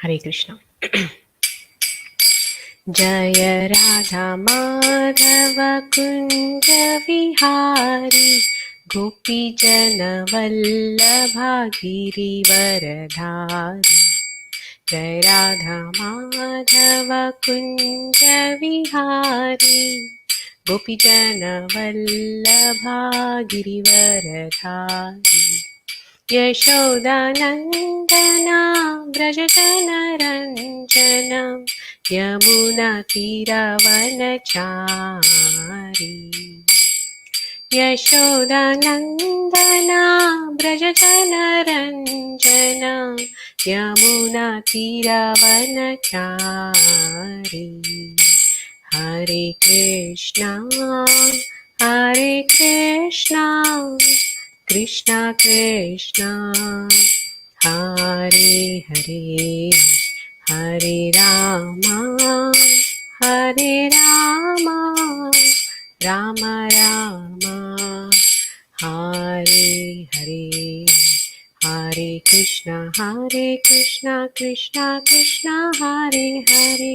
Hare Krishna. Jaya Radha Madhava Kunja Vihari Gopi Jana Vallabha Giri Varadhari. Jaya Radha Madhava Kunja Vihari Gopi Jana Vallabha Giri Varadhari. यशोदानन्दना व्रजजनरञ्जनं यमुनातीरवनचारी यशोदानन्दना व्रजजनरञ्जनं यमुनातीरवनचारी Hare Krishna Krishna Krishna Hare Hare Hare Rama Hare Rama Rama Rama Hare Hare Hare Krishna Krishna Krishna Hare Hare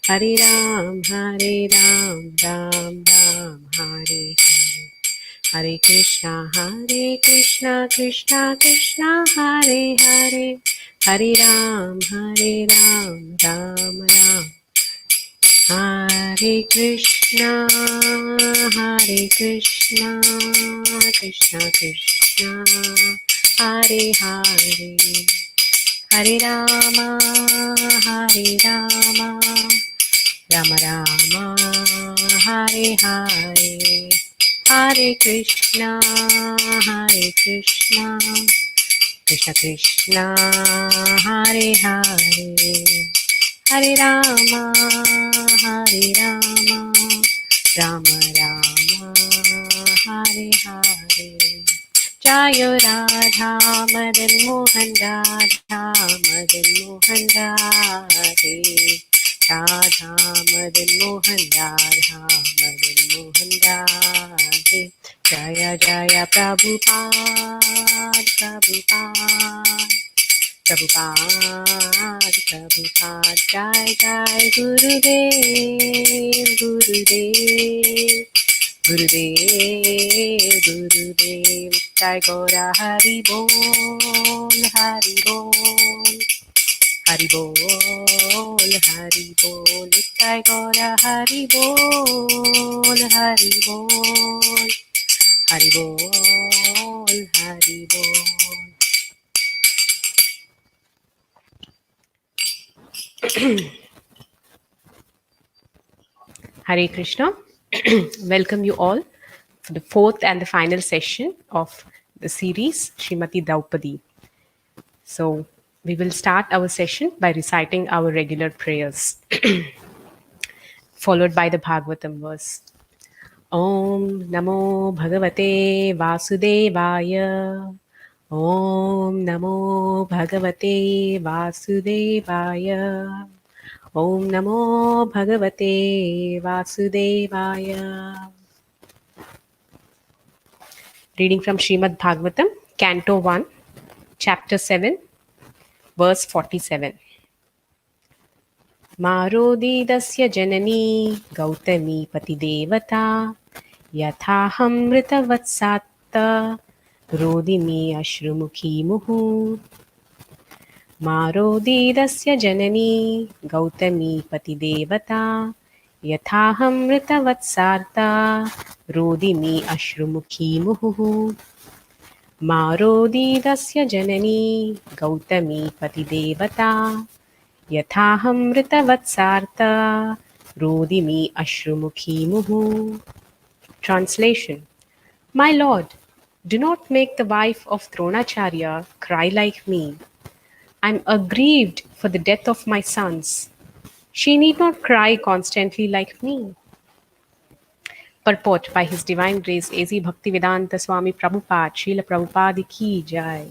Hare Ram Ram Ram Hare Hare Hare Krishna Krishna Krishna Hare Hare Hare Ram Ram Ram Hare Krishna Krishna Krishna Hare Hare Hare Rama Rama Rama Hare Hare Hare Krishna Krishna Krishna Hare Hare Hare Rama Rama Rama Hare Hare Jaya Radha Madan Mohan Radha Madan Mohan Radhe Radha Madan Mohan Radha Madan Mohan Radhe Jaya Jaya Prabhupada Prabhupada Jai Jai Gurudev Gurudev Jai Gaura Hari Bol Hari Bol Hari Bol Jai Gaura Hari Bol Hari Bol Hari Bol Hare Krishna. Welcome you all for the fourth and the final session of the series Srimati Draupadi. So we will start our session by reciting our regular prayers, followed by the Bhagavatam verse. Om Namo Bhagavate Vasudevaya. Om Namo Bhagavate Vasudevaya. Om Namo Bhagavate Vasudevaya. Reading from Srimad Bhagavatam, Canto 1, Chapter 7, Verse 47. Marodidasya janani Gautami patidevata Yathaham mritavatsata Rodimi ashrumukhi muhu. Marodidasya janani Gautami patidevata Yathaham mritavatsarta Rodimi ashrumukhi muhu. Marodidasya janani Gautami patidevata Yathaham mritavatsarta Rodimi ashrumukhi muhu. Translation. My Lord, do not make the wife of Dronacharya cry like me. I am aggrieved for the death of my sons. She need not cry constantly like me. Purport by His Divine Grace A.C. Bhaktivedanta Swami Prabhupada, Srila Prabhupada Ki Jai.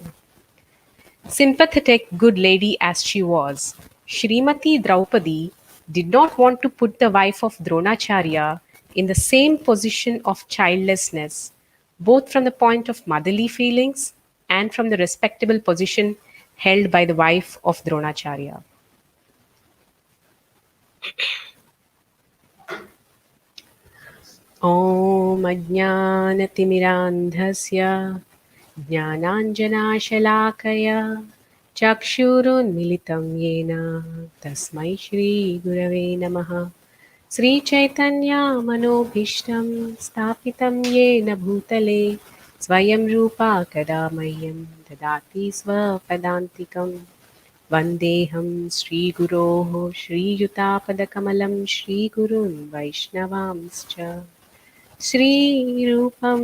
Sympathetic good lady as she was, Shrimati Draupadi did not want to put the wife of Dronacharya in the same position of childlessness, both from the point of motherly feelings and from the respectable position held by the wife of Dronacharya. ॐ अज्ञानतिमिरान्धस्य ज्ञानाञ्जनाशलाकया चक्षुरुन्मिलितं येन तस्मै श्रीगुरवे नमः। श्रीचैतन्यमनोभीष्टं स्थापितं येन भूतले स्वयं रूपा कदा मह्यं ददाति स्वपदान्तिकं। वन्देऽहं श्रीगुरोः श्रीयुतापदकमलं श्रीगुरून् वैष्णवांश्च श्रीरूपं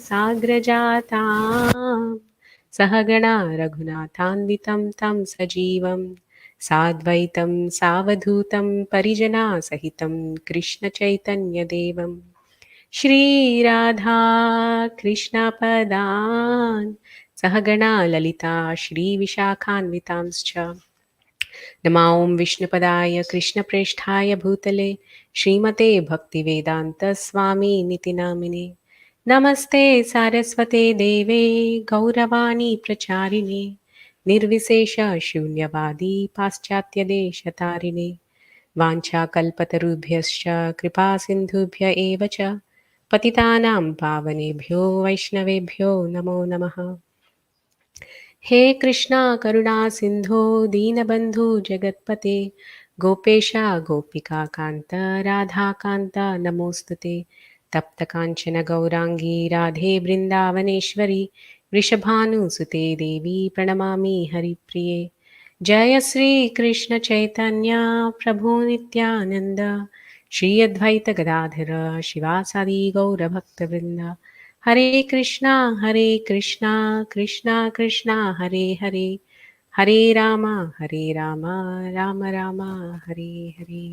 साग्रजातां सहगणा रघुनाथान्वितं तं सजीवं साद्वैतं सावधूतं परिजनासहितं कृष्णचैतन्यदेवं श्रीराधा कृष्णपदान् सहगणा ललिता श्रीविशाखान्वितांश्च नमा ॐ विष्णुपदाय कृष्णप्रेष्ठाय भूतले श्रीमते भक्तिवेदान्तस्वामिनिति नामिने नमस्ते सारस्वते देवे गौरवाणी प्रचारिणे निर्विशेष शून्यवादी पाश्चात्यदेशतारिणे वाञ्छाकल्पतरुभ्यश्च कृपासिन्धुभ्य एव च पतितानां पावनेभ्यो वैष्णवेभ्यो नमो नमः। हे कृष्णा करुणा सिन्धो दीनबन्धु जगत्पते गोपेशा गोपिका कान्त राधाकान्त नमोऽस्तुते तप्तकाञ्चन गौराङ्गी राधे वृन्दावनेश्वरी वृषभानुसुते देवी प्रणमामि हरिप्रिये जय श्रीकृष्ण चैतन्य प्रभु नित्यानन्द श्री अद्वैत गदाधर शिवासादि गौरभक्तवृन्द हरे Krishna Krishna Krishna Hare Hare Hare Ram Ram Ram Hare Hare.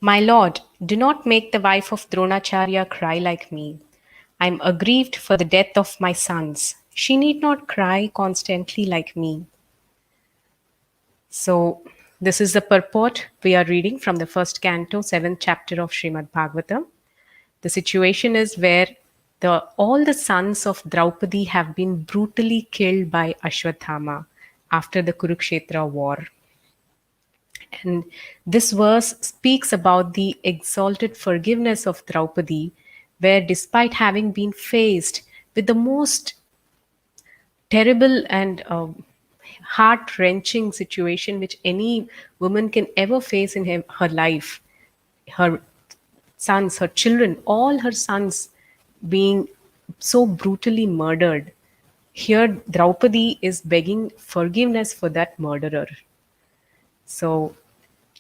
My lord, do not make the wife of Dronacharya cry like me. I am aggrieved for the death of my sons. She need not cry constantly like me. So, this is the purport we are reading from the first canto, 7th chapter of Srimad Bhagavatam. The situation is where all the sons of Draupadi have been brutally killed by Ashwathama after the Kurukshetra war. And this verse speaks about the exalted forgiveness of Draupadi, where despite having been faced with the most terrible and heart wrenching situation which any woman can ever face in her life, her sons, her children, all her sons being so brutally murdered. Here, Draupadi is begging forgiveness for that murderer. So,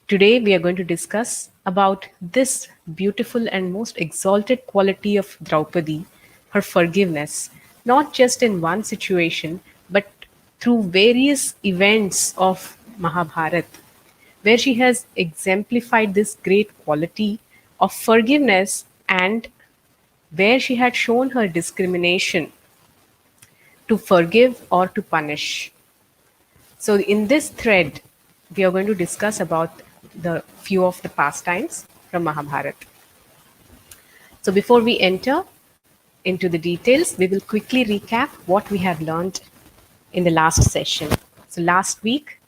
today we are going to discuss about this beautiful and most exalted quality of Draupadi, her forgiveness, not just in one situation, but through various events of Mahabharata, where she has exemplified this great quality of forgiveness and where she had shown her discrimination to forgive or to punish. So, in this thread, we are going to discuss about the few of the pastimes from Mahabharata. So, before we enter into the details, we will quickly recap what we have learned in the last session. So, last week,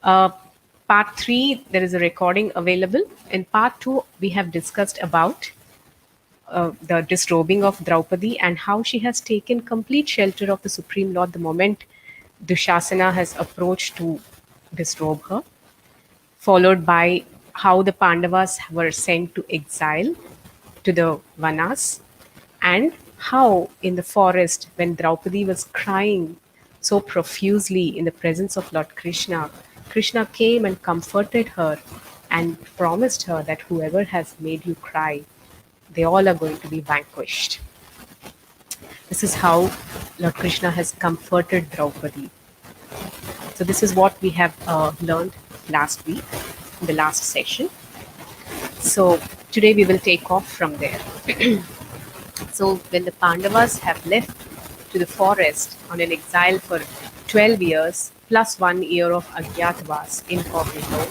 part 3, there is a recording available. In part 2, we have discussed about the disrobing of Draupadi and how she has taken complete shelter of the Supreme Lord the moment Dushasana has approached to disrobe her, followed by how the Pandavas were sent to exile to the Vanas, and how in the forest, when Draupadi was crying so profusely in the presence of Lord Krishna, Krishna came and comforted her and promised her that whoever has made you cry, they all are going to be vanquished. This is how Lord Krishna has comforted Draupadi. So, this is what we have learned last week in the last session. So, today we will take off from there. So, when the Pandavas have left to the forest on an exile for 12 years plus 1 year of Agyatavas incognito,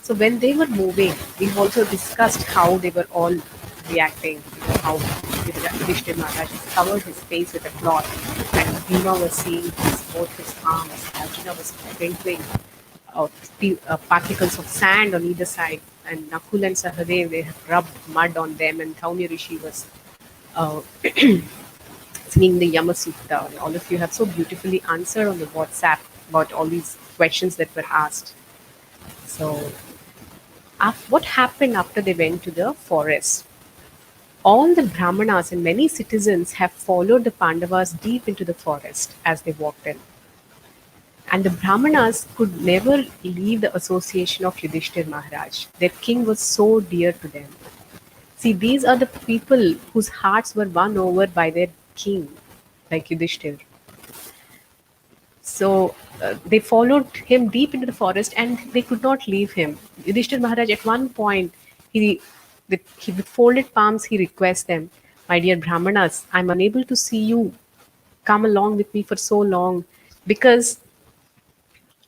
so when they were moving, we've also discussed how they were all reacting, how Yudhishthira Maharaj has covered his face with a cloth, and Bhima was seeing both his arms. Arjuna was sprinkling particles of sand on either side, and Nakul and Sahadev, they have rubbed mud on them, and Dhaumya Rishi was uh, singing the Yama Sutta. All of you have so beautifully answered on the WhatsApp about all these questions that were asked. So, what happened after they went to the forest? All the Brahmanas and many citizens have followed the Pandavas deep into the forest as they walked in. And the Brahmanas could never leave the association of Yudhishthir Maharaj. Their king was so dear to them. See, these are the people whose hearts were won over by their king, like Yudhishthir. So they followed him deep into the forest and they could not leave him. Yudhishthir Maharaj, at one point, with folded palms, he requests them, "My dear Brahmanas, I'm unable to see you come along with me for so long because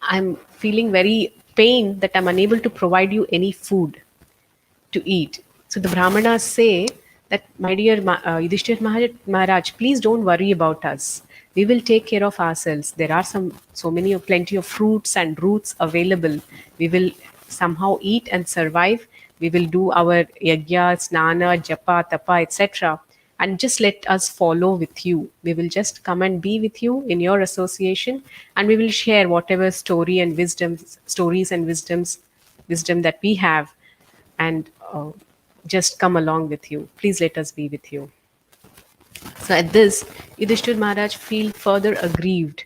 I'm feeling very pained that I'm unable to provide you any food to eat." So the Brahmanas say that, "My dear Yudhishthir Maharaj, please don't worry about us. We will take care of ourselves. There are plenty of fruits and roots available. We will somehow eat and survive. We will do our yajna, snana, japa, tapa, etc. And just let us follow with you. We will just come and be with you in your association, and we will share whatever wisdom that we have, and just come along with you. Please let us be with you." So at this, Yudhishthir Maharaj feel further aggrieved.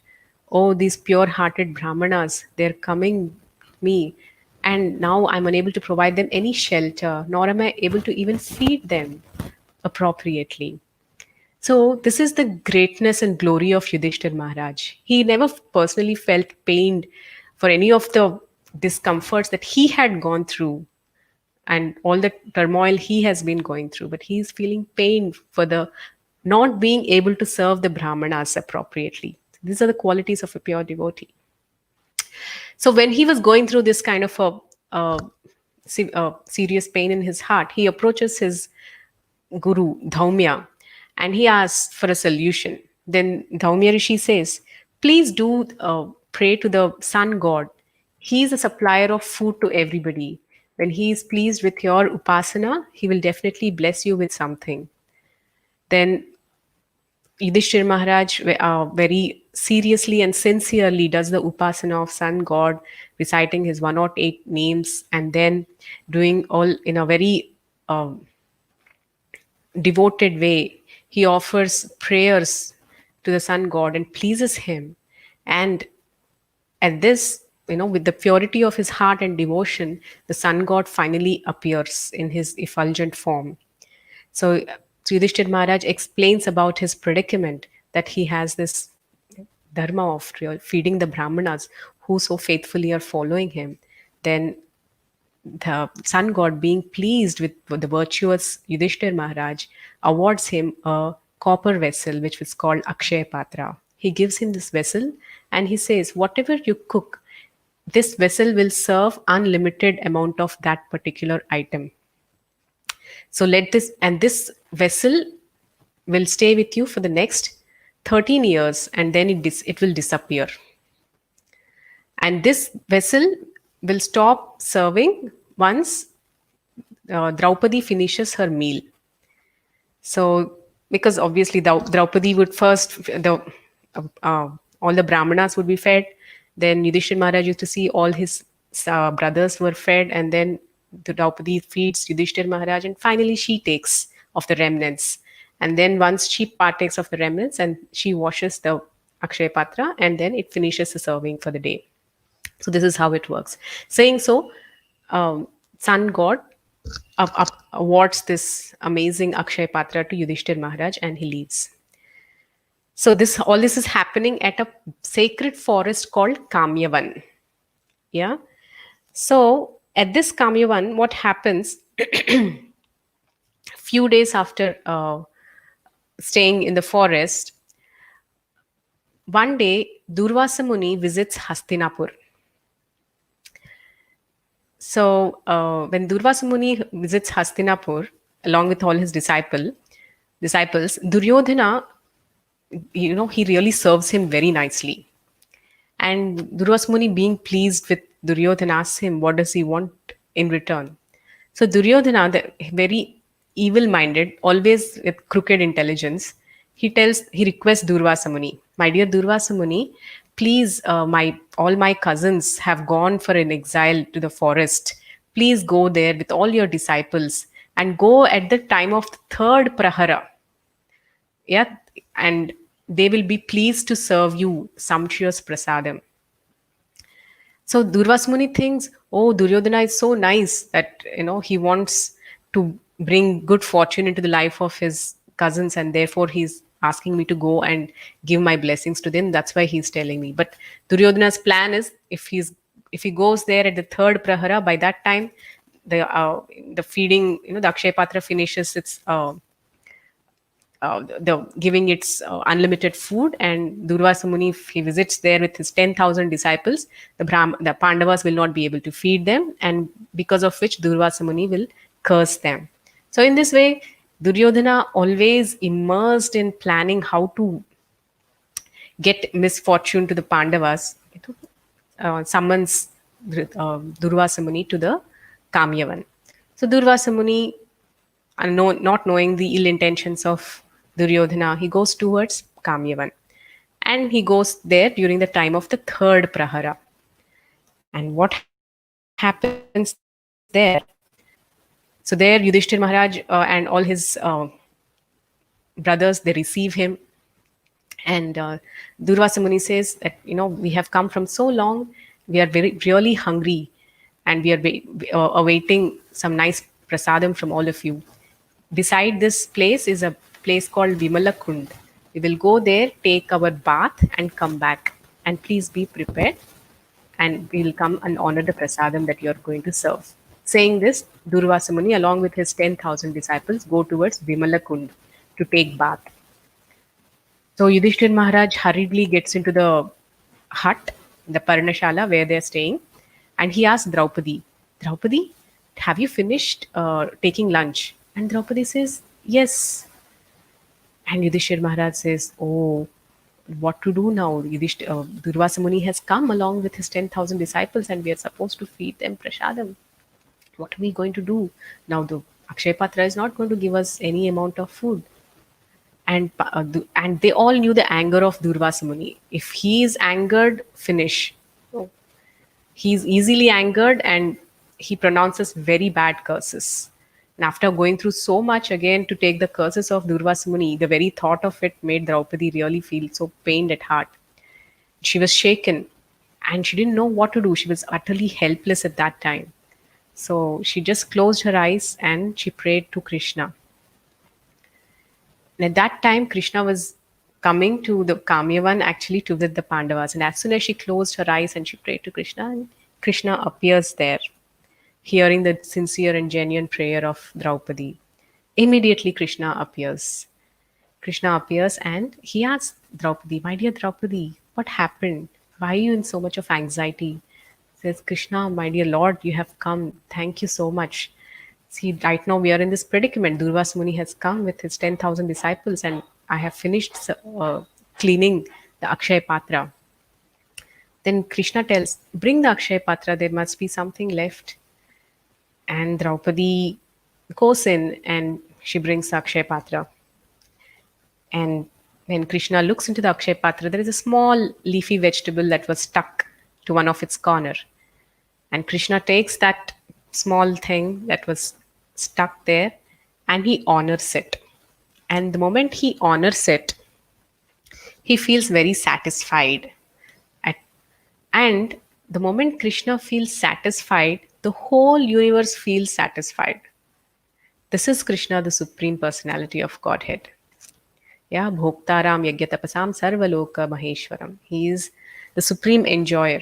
Oh, these pure-hearted Brahmanas, they're coming me, and now I'm unable to provide them any shelter, nor am I able to even feed them appropriately. So this is the greatness and glory of Yudhishthir Maharaj. He never personally felt pained for any of the discomforts that he had gone through and all the turmoil he has been going through, but he's feeling pain for the not being able to serve the Brahmanas appropriately. These are the qualities of a pure devotee. So when he was going through this kind of a serious pain in his heart, he approaches his guru Dhaumya and he asks for a solution. Then Dhaumya Rishi says, "Please do pray to the sun god. He is a supplier of food to everybody. When he is pleased with your upasana, he will definitely bless you with something." Then Yudhishthir Maharaj very seriously and sincerely does the upasana of sun god, reciting his 108 names and then doing all in a very devoted way. He offers prayers to the sun god and pleases him. And at this, with the purity of his heart and devotion, the sun god finally appears in his effulgent form. So Yudhishthir Maharaj explains about his predicament, that he has this dharma of feeding the Brahmanas who so faithfully are following him. Then the sun god, being pleased with the virtuous Yudhishthir Maharaj, awards him a copper vessel which was called Akshay Patra. He gives him this vessel and he says, "Whatever you cook, this vessel will serve unlimited amount of that particular item. So this vessel will stay with you for the next 13 years and then it will disappear. And this vessel will stop serving once Draupadi finishes her meal." So, because obviously Draupadi would first, all the Brahmanas would be fed. Then Yudhishthira Maharaj used to see all his brothers were fed, and then the Draupadi feeds Yudhishthira Maharaj, and finally she takes of the remnants. And then once she partakes of the remnants, and she washes the Akshay Patra, and then it finishes the serving for the day. So this is how it works. Saying so, sun god awards this amazing Akshay Patra to Yudhishthir Maharaj and he leaves. So all this is happening at a sacred forest called Kamyavan. Yeah. So at this Kamyavan, what happens? Few days after staying in the forest, one day Durvasa Muni visits Hastinapur. So when Durvasa Muni visits Hastinapur along with all his disciples, disciples, Duryodhana, he really serves him very nicely. And Durvasmuni, being pleased with Duryodhana, asks him, what does he want in return? So Duryodhana, the very evil-minded, always with crooked intelligence, he requests Durvasa Muni, my dear Durvasa Muni, please, my all my cousins have gone for an exile to the forest. Please go there with all your disciples and go at the time of the third prahara. Yeah, and they will be pleased to serve you sumptuous prasadam. So Durvasmuni thinks, oh, Duryodhana is so nice that he wants to bring good fortune into the life of his cousins, and therefore he's asking me to go and give my blessings to them. That's why he's telling me. But Duryodhana's plan is, if he goes there at the third prahara, by that time the feeding, the Akshay Patra finishes its the giving its unlimited food, and Durvasa Muni, if he visits there with his 10,000 disciples, the Pandavas will not be able to feed them, and because of which Durvasa Muni will curse them. So in this way, Duryodhana, always immersed in planning how to get misfortune to the Pandavas, summons Durvasa Muni to the Kamyavan. So Durvasa Muni, not knowing the ill intentions of Duryodhana, he goes towards Kamyavan. And he goes there during the time of the third prahara. And what happens there? So there, Yudhishthir Maharaj and all his brothers, they receive him. And Durvasa Muni says that, we have come from so long, we are really hungry, and we are awaiting some nice prasadam from all of you. Beside this place is a place called Vimalakund. We will go there, take our bath, and come back. And please be prepared, and we will come and honor the prasadam that you are going to serve. Saying this, Durvasa Muni, along with his 10,000 disciples, go towards Vimalakund to take bath. So Yudhishthir Maharaj hurriedly gets into the hut, the Parnashala where they're staying, and he asks Draupadi, Draupadi, have you finished taking lunch? And Draupadi says, yes. And Yudhishthir Maharaj says, oh, what to do now? Durvasa Muni has come along with his 10,000 disciples, and we are supposed to feed them prasadam. What are we going to do? Now the Akshay Patra is not going to give us any amount of food. And they all knew the anger of Durvasa Muni. If he is angered, finish. So he's easily angered, and he pronounces very bad curses. And after going through so much again to take the curses of Durvasa Muni, the very thought of it made Draupadi really feel so pained at heart. She was shaken, and she didn't know what to do. She was utterly helpless at that time. So she just closed her eyes and she prayed to Krishna. And at that time, Krishna was coming to the Kamyavan actually to visit the Pandavas. And as soon as she closed her eyes and she prayed to Krishna, and Krishna appears there, hearing the sincere and genuine prayer of Draupadi. Immediately, Krishna appears. Krishna appears and he asks Draupadi, my dear Draupadi, what happened? Why are you in so much of anxiety? Says, Krishna, my dear Lord, you have come. Thank you so much. See, right now we are in this predicament. Durvasa Muni has come with his 10,000 disciples, and I have finished cleaning the Akshay Patra. Then Krishna tells, bring the Akshay Patra, there must be something left. And Draupadi goes in and she brings the Akshay Patra. And when Krishna looks into the Akshay Patra, there is a small leafy vegetable that was stuck to one of its corner. And Krishna takes that small thing that was stuck there and he honors it. And the moment he honors it, he feels very satisfied. At, and the moment Krishna feels satisfied, the whole universe feels satisfied. This is Krishna, the Supreme Personality of Godhead. Yeah, Bhoktaram Yagyatapasam Sarvaloka Maheshwaram. He is the supreme enjoyer.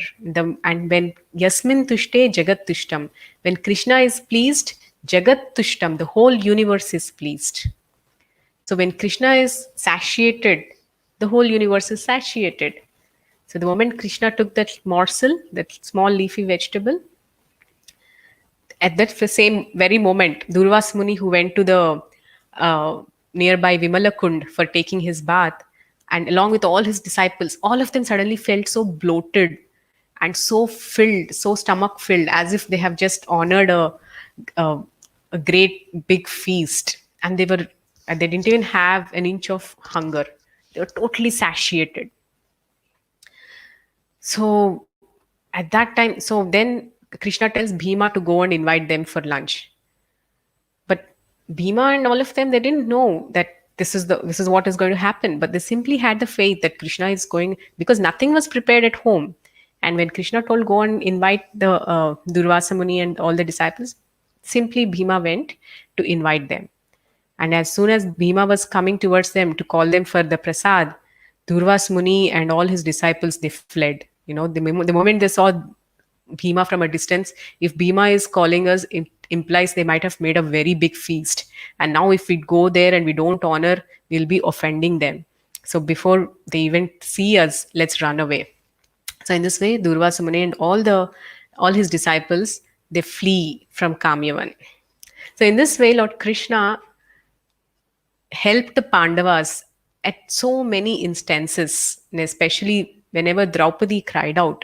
And when Yasmin Tushte Jagat Tushtam, when Krishna is pleased, Jagat Tushtam, the whole universe is pleased. So when Krishna is satiated, the whole universe is satiated. So the moment Krishna took that morsel, that small leafy vegetable, at that same very moment, Durvas Muni, who went to the nearby Vimalakund for taking his bath, and along with all his disciples, all of them suddenly felt so bloated and so filled, so stomach filled, as if they have just honored a, a great big feast, and they didn't even have an inch of hunger. They were totally satiated. So at that time, so then Krishna tells Bhima to go and invite them for lunch. But Bhima and all of them, they didn't know that this is what is going to happen. But they simply had the faith that Krishna is going, because nothing was prepared at home. And when Krishna told go and invite the Durvasa Muni and all the disciples, simply Bhima went to invite them. And as soon as Bhima was coming towards them to call them for the prasad, Durvas Muni and all his disciples, they fled. The moment they saw Bhima from a distance, if Bhima is calling us, it implies they might have made a very big feast. And now, if we go there and we don't honor, we'll be offending them. So, before they even see us, let's run away. So, in this way, Durvasa Muni and all his disciples, they flee from Kamyavan. So, in this way, Lord Krishna helped the Pandavas at so many instances, and especially whenever Draupadi cried out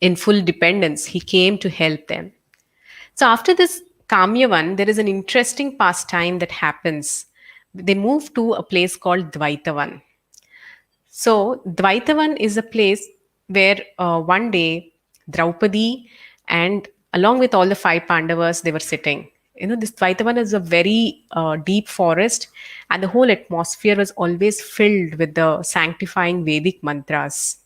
in full dependence, he came to help them. So after this Kamyavan, there is an interesting pastime that happens. They move to a place called Dvaitavan. So Dvaitavan is a place where one day Draupadi and along with all the five Pandavas, they were sitting. This Dvaitavan is a very deep forest, and the whole atmosphere was always filled with the sanctifying Vedic mantras.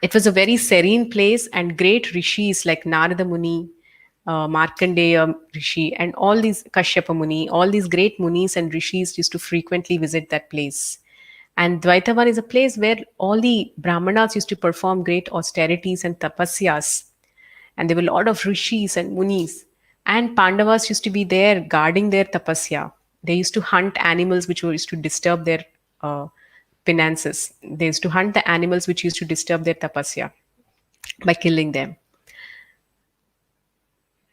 It was a very serene place, and great rishis like Narada Muni, Markandeya Rishi, and all these Kashyapa Muni, all these great munis and rishis used to frequently visit that place. And Dvaitavan is a place where all the Brahmanas used to perform great austerities and tapasyas. And there were a lot of rishis and munis. And Pandavas used to be there guarding their tapasya. They used to hunt animals which used to disturb their finances. They used to hunt the animals which used to disturb their tapasya by killing them.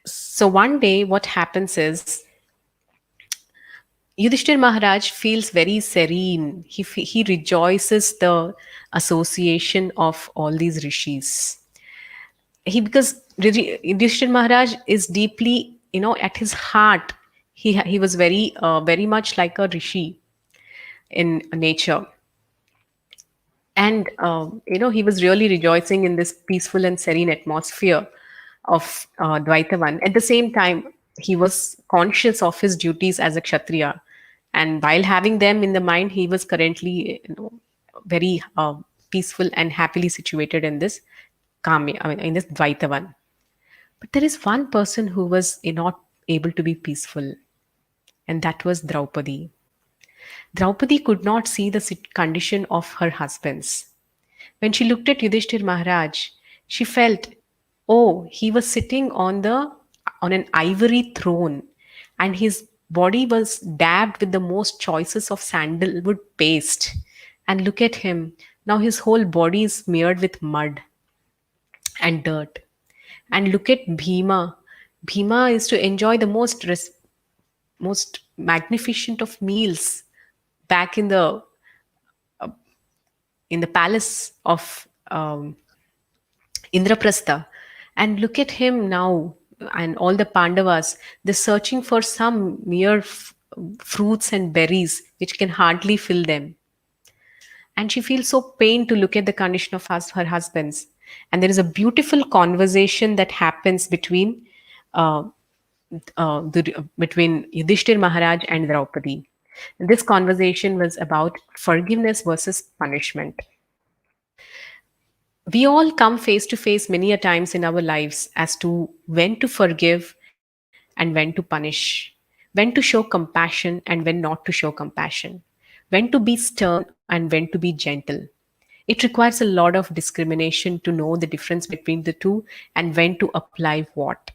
So one day, what happens is Yudhishthir Maharaj feels very serene. He rejoices the association of all these rishis. Because Yudhishthir Maharaj is deeply, at his heart, he was very much like a rishi in nature. And he was really rejoicing in this peaceful and serene atmosphere of Dvaitavan. At the same time, he was conscious of his duties as a Kshatriya, and while having them in the mind, he was currently very peaceful and happily situated in this in this Dvaitavan. But there is one person who was not able to be peaceful, and that was Draupadi. Draupadi could not see the condition of her husbands. When she looked at Yudhishthir Maharaj, she felt, oh, he was sitting on an ivory throne, and his body was dabbed with the most choicest of sandalwood paste. And look at him. Now his whole body is smeared with mud and dirt. And look at Bhima. Bhima is to enjoy the most magnificent of meals back in the palace of Indraprastha. And look at him now, and all the Pandavas, they're searching for some mere fruits and berries which can hardly fill them. And she feels so pained to look at the condition of her husbands. And there is a beautiful conversation that happens uh, between Yudhishthir Maharaj and Draupadi. This conversation was about forgiveness versus punishment. We all come face to face many a times in our lives as to when to forgive and when to punish, when to show compassion and when not to show compassion, when to be stern and when to be gentle. It requires a lot of discrimination to know the difference between the two and when to apply what.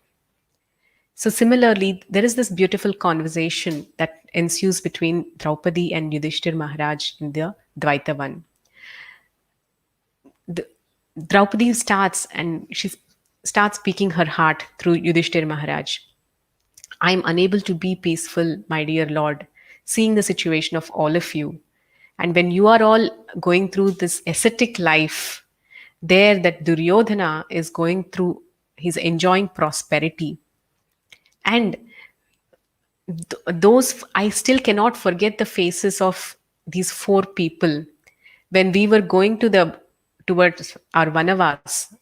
So, similarly, there is this beautiful conversation that ensues between Draupadi and Yudhishthir Maharaj in the Dvaitavan. The, Draupadi starts and she starts speaking her heart through Yudhishthir Maharaj. I am unable to be peaceful, my dear Lord. seeing the situation of all of you. And when you are all going through this ascetic life, there that Duryodhana is going through, he's enjoying prosperity. And those, I still cannot forget the faces of these four people when we were going towards our Vanavas.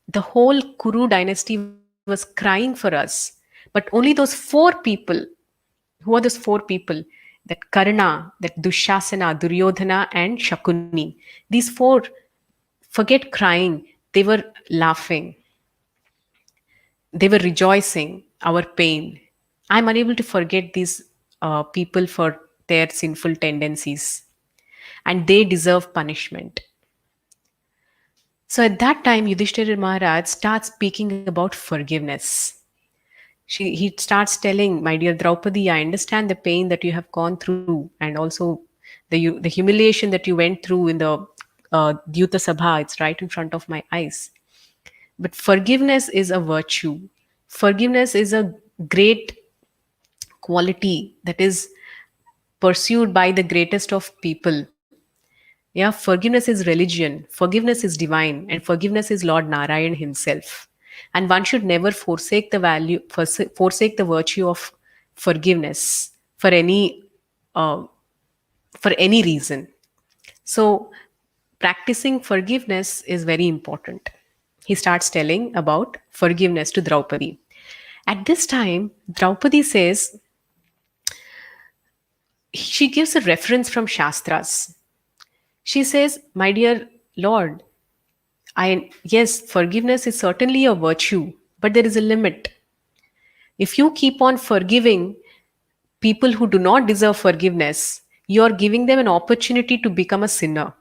The whole Kuru dynasty was crying for us, but only those four people. Who are those four people? That Karna, that Dushasana, Duryodhana, and Shakuni. These four, forget crying, they were laughing, they were rejoicing our pain. I'm unable to forget these people for their sinful tendencies, and they deserve punishment. So at that time, Yudhishthira Maharaj starts speaking about forgiveness. He starts telling, my dear Draupadi, I understand the pain that you have gone through, and also the humiliation that you went through in the Dyuta Sabha. It's right in front of my eyes. But forgiveness is a virtue. Forgiveness is a great quality that is pursued by the greatest of people. Yeah, forgiveness is religion, forgiveness is divine, and forgiveness is Lord Narayan himself. And one should never forsake the virtue of forgiveness for uh, any reason. So, practicing forgiveness is very important. He starts telling about forgiveness to Draupadi. At this time, Draupadi says, she gives a reference from Shastras. She says, my dear Lord, yes, forgiveness is certainly a virtue, but there is a limit. If you keep on forgiving people who do not deserve forgiveness, you are giving them an opportunity to become a sinner.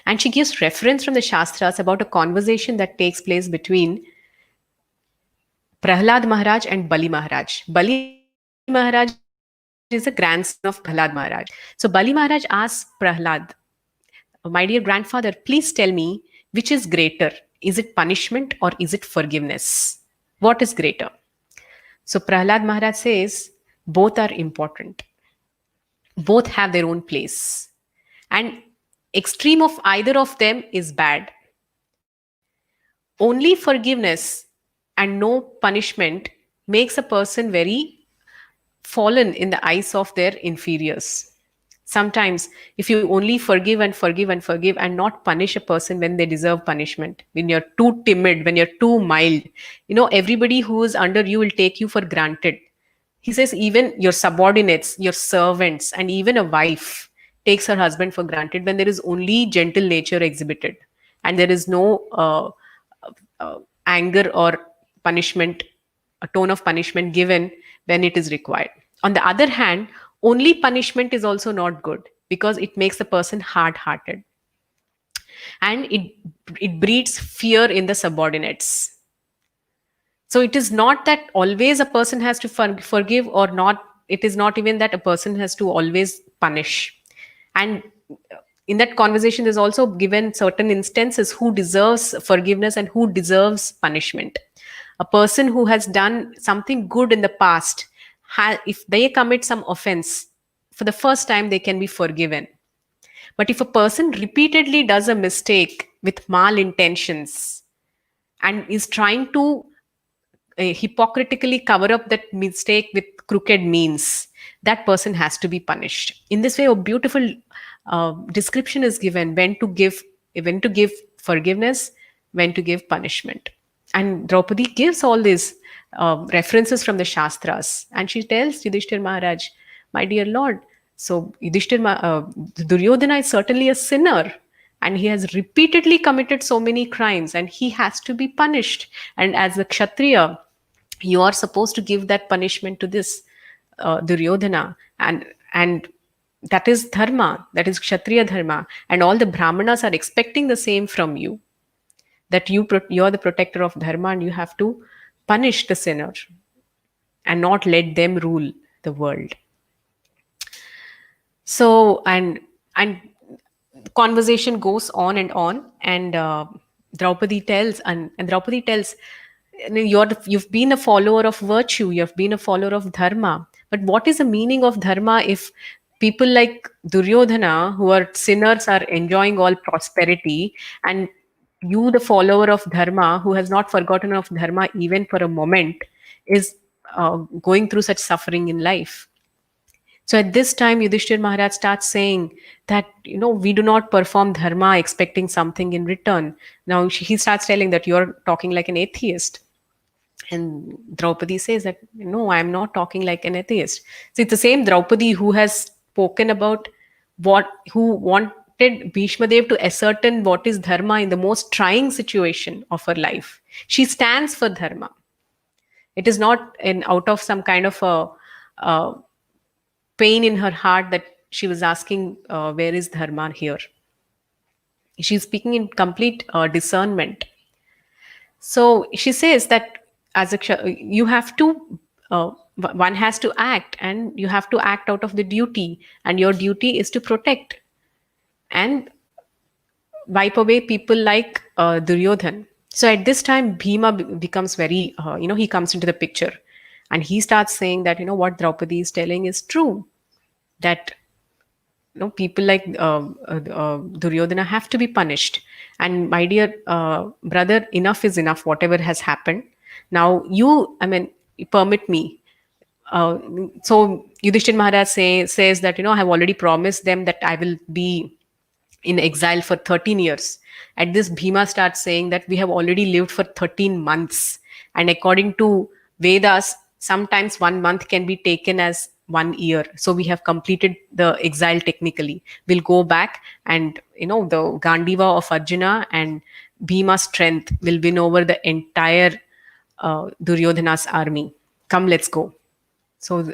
And she gives reference from the Shastras about a conversation that takes place between Prahlad Maharaj and Bali Maharaj. Bali Maharaj is a grandson of Prahlad Maharaj. So Bali Maharaj asks Prahlad, my dear grandfather, please tell me which is greater. Is it punishment or is it forgiveness? What is greater? So Prahlad Maharaj says both are important. Both have their own place. And extreme of either of them is bad. Only forgiveness and no punishment makes a person very fallen in the eyes of their inferiors. Sometimes, if you only forgive and forgive and forgive and not punish a person when they deserve punishment, when you're too timid, when you're too mild, everybody who is under you will take you for granted. He says, even your subordinates, your servants, and even a wife takes her husband for granted when there is only gentle nature exhibited and there is no anger or punishment, a tone of punishment given when it is required. On the other hand, only punishment is also not good because it makes the person hard hearted and it breeds fear in the subordinates. So it is not that always a person has to forgive or not. It is not even that a person has to always punish. And in that conversation, there's also given certain instances who deserves forgiveness and who deserves punishment. A person who has done something good in the past, if they commit some offense, for the first time they can be forgiven. But if a person repeatedly does a mistake with malintentions and is trying to hypocritically cover up that mistake with crooked means, that person has to be punished. In this way, a beautiful description is given when to give forgiveness, when to give punishment. And Draupadi gives all these references from the Shastras, and she tells Yudhishthir Maharaj, my dear Lord, so Duryodhana is certainly a sinner and he has repeatedly committed so many crimes and he has to be punished. And as a Kshatriya, you are supposed to give that punishment to this Duryodhana, and that is dharma, that is Kshatriya dharma, and all the Brahmanas are expecting the same from you, that you are the protector of dharma and you have to punish the sinner and not let them rule the world. So and conversation goes on, and Draupadi tells, you've been a follower of virtue, you've been a follower of dharma, But what is the meaning of dharma if people like Duryodhana, who are sinners, are enjoying all prosperity, and you, the follower of dharma, who has not forgotten of dharma even for a moment, is going through such suffering in life? So at this time, Yudhishthir Maharaj starts saying that, we do not perform dharma expecting something in return. Now he starts telling that you're talking like an atheist. And Draupadi says that, no, I'm not talking like an atheist. So it's the same Draupadi who has spoken about who wanted Bhishma Dev to ascertain what is dharma in the most trying situation of her life. She stands for dharma. It is not out of some kind of a pain in her heart that she was asking, where is dharma here? She's speaking in complete discernment. So she says that as you have to, one has to act, and you have to act out of the duty, and your duty is to protect and wipe away people like Duryodhan. So at this time, Bhima becomes very, he comes into the picture, and he starts saying that, what Draupadi is telling is true, that people like Duryodhana have to be punished. And my dear brother, enough is enough, whatever has happened. Now permit me. Uh, so Yudhishthir Maharaj says that, I have already promised them that I will be in exile for 13 years. At this, Bhima starts saying that we have already lived for 13 months. And according to Vedas, sometimes 1 month can be taken as 1 year. So we have completed the exile technically. We'll go back, and, the Gandiva of Arjuna and Bhima's strength will win over the entire Duryodhana's army. Come, let's go. So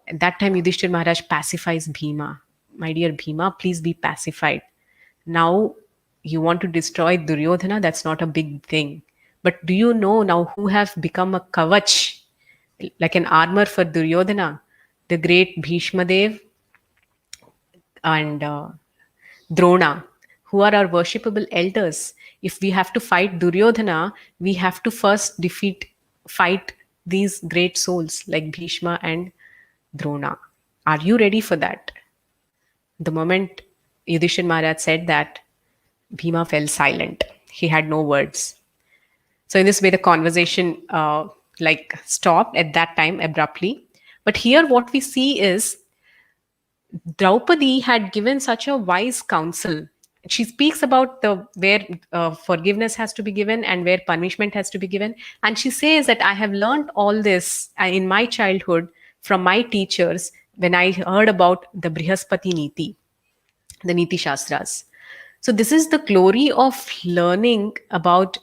at that time, Yudhishthir Maharaj pacifies Bhima. My dear Bhima, please be pacified. Now you want to destroy Duryodhana, that's not a big thing. But do you know now who have become a kavach, like an armor for Duryodhana? The great Bhishma Dev and Drona, who are our worshipable elders. If we have to fight Duryodhana, we have to first fight these great souls like Bhishma and Drona. Are you ready for that? The moment Yudhishthir Maharaj said that, Bhima fell silent. He had no words. So in this way, the conversation stopped at that time abruptly. But here, what we see is Draupadi had given such a wise counsel. She speaks about the where forgiveness has to be given and where punishment has to be given, and she says that I have learned all this in my childhood from my teachers when I heard about the Brihaspati Niti, the Niti Shastras. So, this is the glory of learning about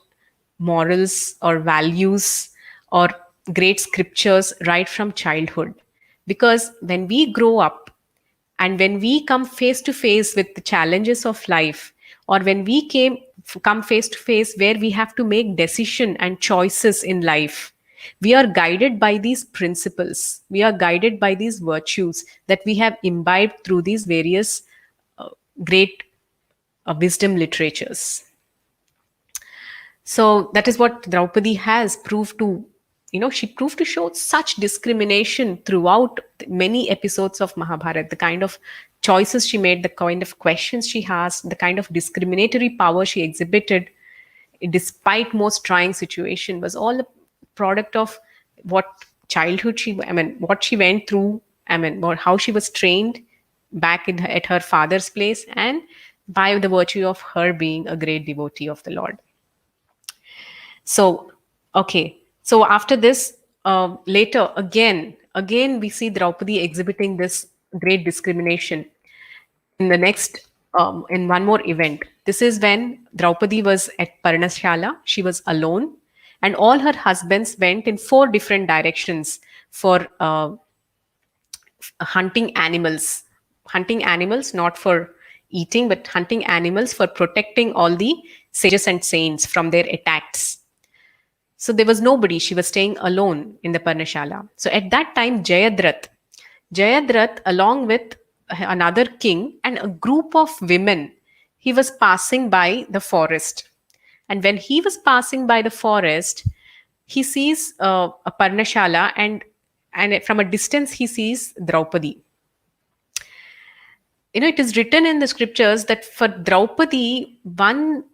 morals or values or great scriptures right from childhood. Because when we grow up and when we come face to face with the challenges of life, or when we come face to face where we have to make decision and choices in life, we are guided by these principles. We are guided by these virtues that we have imbibed through these various great wisdom literatures. So that is what Draupadi has proved to, she proved to show such discrimination throughout many episodes of Mahabharata. The kind of choices she made, the kind of questions she asked, the kind of discriminatory power she exhibited, despite most trying situation, was all a product of what what she went through, how she was trained back at her father's place, and by the virtue of her being a great devotee of the Lord. So, okay. So after this, later again, we see Draupadi exhibiting this great discrimination in the next, in one more event. This is when Draupadi was at Parnashala. She was alone, and all her husbands went in 4 different directions for hunting animals, not for eating, but hunting animals for protecting all the sages and saints from their attacks. So there was nobody. She was staying alone in the Parnashala. So at that time, Jayadrath, along with another king and a group of women, he was passing by the forest. And when he was passing by the forest, he sees a Parnashala, and and from a distance he sees Draupadi. It is written in the scriptures that for Draupadi, one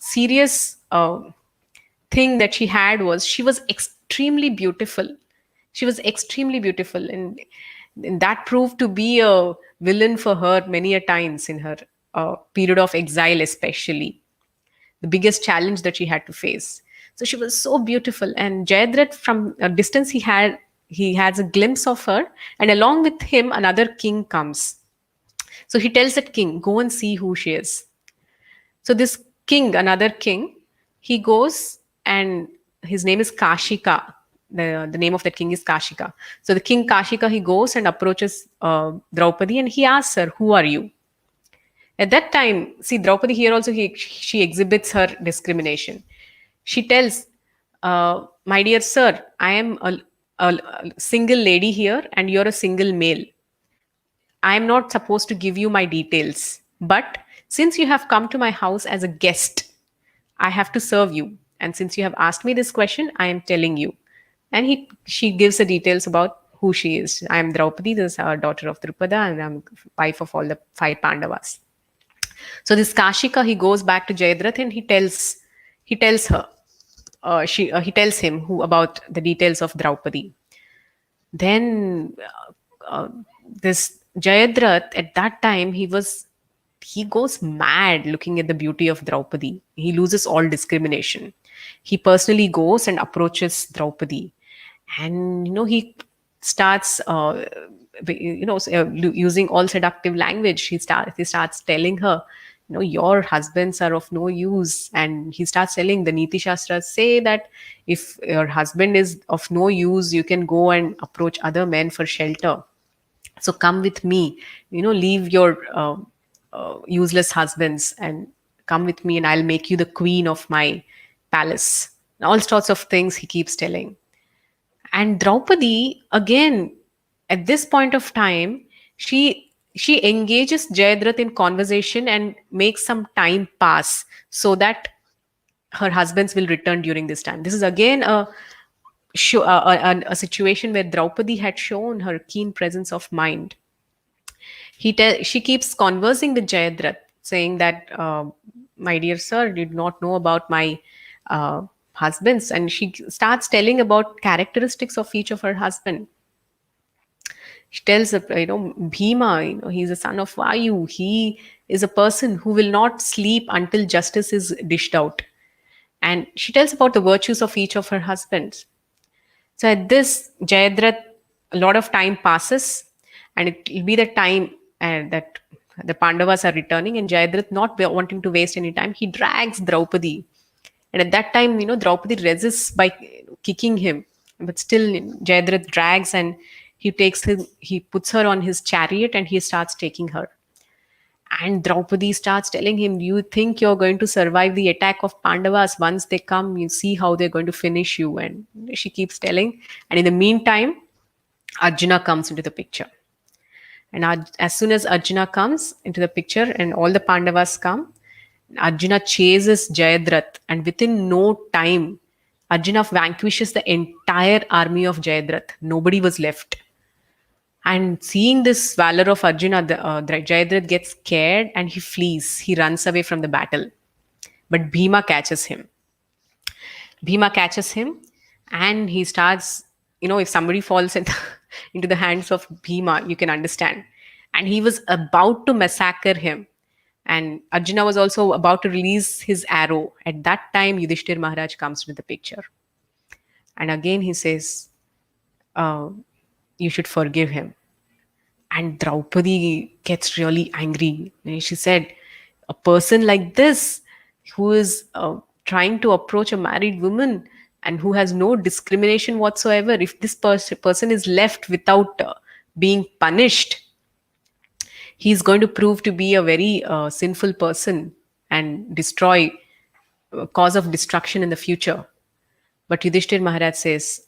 serious thing that she had was she was extremely beautiful. She was extremely beautiful, and that proved to be a villain for her many a times in her period of exile, especially the biggest challenge that she had to face. So she was so beautiful, and Jayadratha, from a distance, he has a glimpse of her, and along with him, another king comes. So he tells that king, "Go and see who she is." So this king, another king, he goes, and his name is Kashika. The name of that king is Kashika. So the king Kashika, he goes and approaches Draupadi, and he asks her, "Who are you?" At that time, see, Draupadi here also, she exhibits her discrimination. She tells, "My dear sir, I am a single lady here, and you're a single male. I am not supposed to give you my details. But since you have come to my house as a guest, I have to serve you. And since you have asked me this question, I am telling you." And she gives the details about who she is. I am Draupadi, this is our daughter of Drupada, and I'm wife of all the five Pandavas. So this Kashika, he goes back to Jayadratha, and he tells her, he tells him who about the details of Draupadi. Then this Jayadratha, at that time, he goes mad looking at the beauty of Draupadi. He loses all discrimination. He personally goes and approaches Draupadi, and he starts using all seductive language. He starts telling her, "Your husbands are of no use." And he starts telling, the Niti Shastras say that if your husband is of no use, you can go and approach other men for shelter. So come with me, leave your useless husbands and come with me, and I'll make you the queen of my palace. All sorts of things he keeps telling. And Draupadi, again, at this point of time, she engages Jayadratha in conversation and makes some time pass so that her husbands will return during this time. This is again a situation where Draupadi had shown her keen presence of mind. She keeps conversing with Jayadratha, saying that, "My dear sir, did not know about my husbands." And she starts telling about characteristics of each of her husband. She tells, Bhima, he's a son of Vayu. He is a person who will not sleep until justice is dished out. And she tells about the virtues of each of her husbands. So at this, Jayadratha, a lot of time passes, and it will be the time that the Pandavas are returning, and Jayadratha, not wanting to waste any time, he drags Draupadi. And at that time, Draupadi resists by kicking him, but still Jayadratha drags, and he puts her on his chariot, and he starts taking her. And Draupadi starts telling him, "You think you're going to survive the attack of Pandavas? Once they come, you see how they're going to finish you." And she keeps telling. And in the meantime, Arjuna comes into the picture. And as soon as Arjuna comes into the picture and all the Pandavas come, Arjuna chases Jayadratha. And within no time, Arjuna vanquishes the entire army of Jayadratha. Nobody was left. And seeing this valor of Arjuna, Jayadratha gets scared and he flees. He runs away from the battle. But Bhima catches him. Bhima catches him, and he starts, if somebody falls into the hands of Bhima, you can understand. And he was about to massacre him. And Arjuna was also about to release his arrow. At that time, Yudhishthir Maharaj comes into the picture. And again he says, "You should forgive him." And Draupadi gets really angry. And she said, "A person like this, who is trying to approach a married woman and who has no discrimination whatsoever, if this person is left without being punished, he's going to prove to be a very sinful person and destroy, cause of destruction in the future." But Yudhishthir Maharaj says,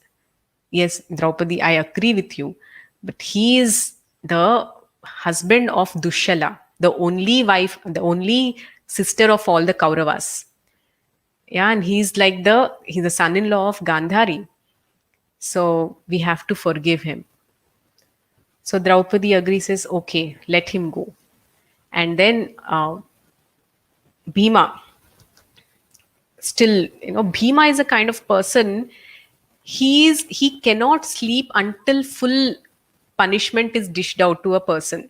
"Yes, Draupadi, I agree with you, but he is the husband of Dushala, the only wife, the only sister of all the Kauravas. Yeah, and he's the son-in-law of Gandhari. So we have to forgive him. So Draupadi agrees, says, okay, let him go. And then Bhima, still, Bhima is a kind of person, he cannot sleep until full punishment is dished out to a person.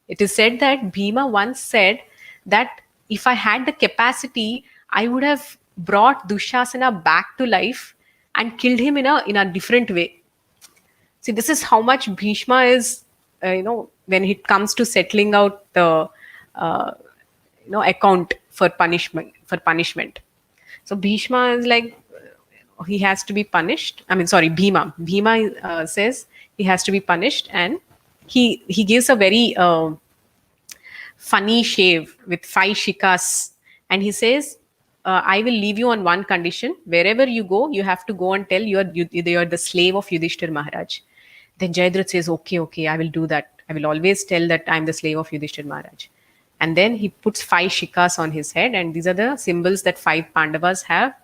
It is said that Bhima once said that if I had the capacity, I would have brought Dushasana back to life and killed him in a different way. See, this is how much Bhishma is, when it comes to settling out the, uh, account for punishment. So Bhishma is like, he has to be punished. I mean, sorry, Bhima. Bhima says he has to be punished, and he gives a very funny shave with 5 shikas, and he says, I will leave you on one condition. Wherever you go, you have to go and tell you're the slave of Yudhishthir Maharaj. Then Jayadratha says, okay, I will do that. I will always tell that I'm the slave of Yudhishthir Maharaj. And then he puts 5 shikas on his head, and these are the symbols that 5 Pandavas have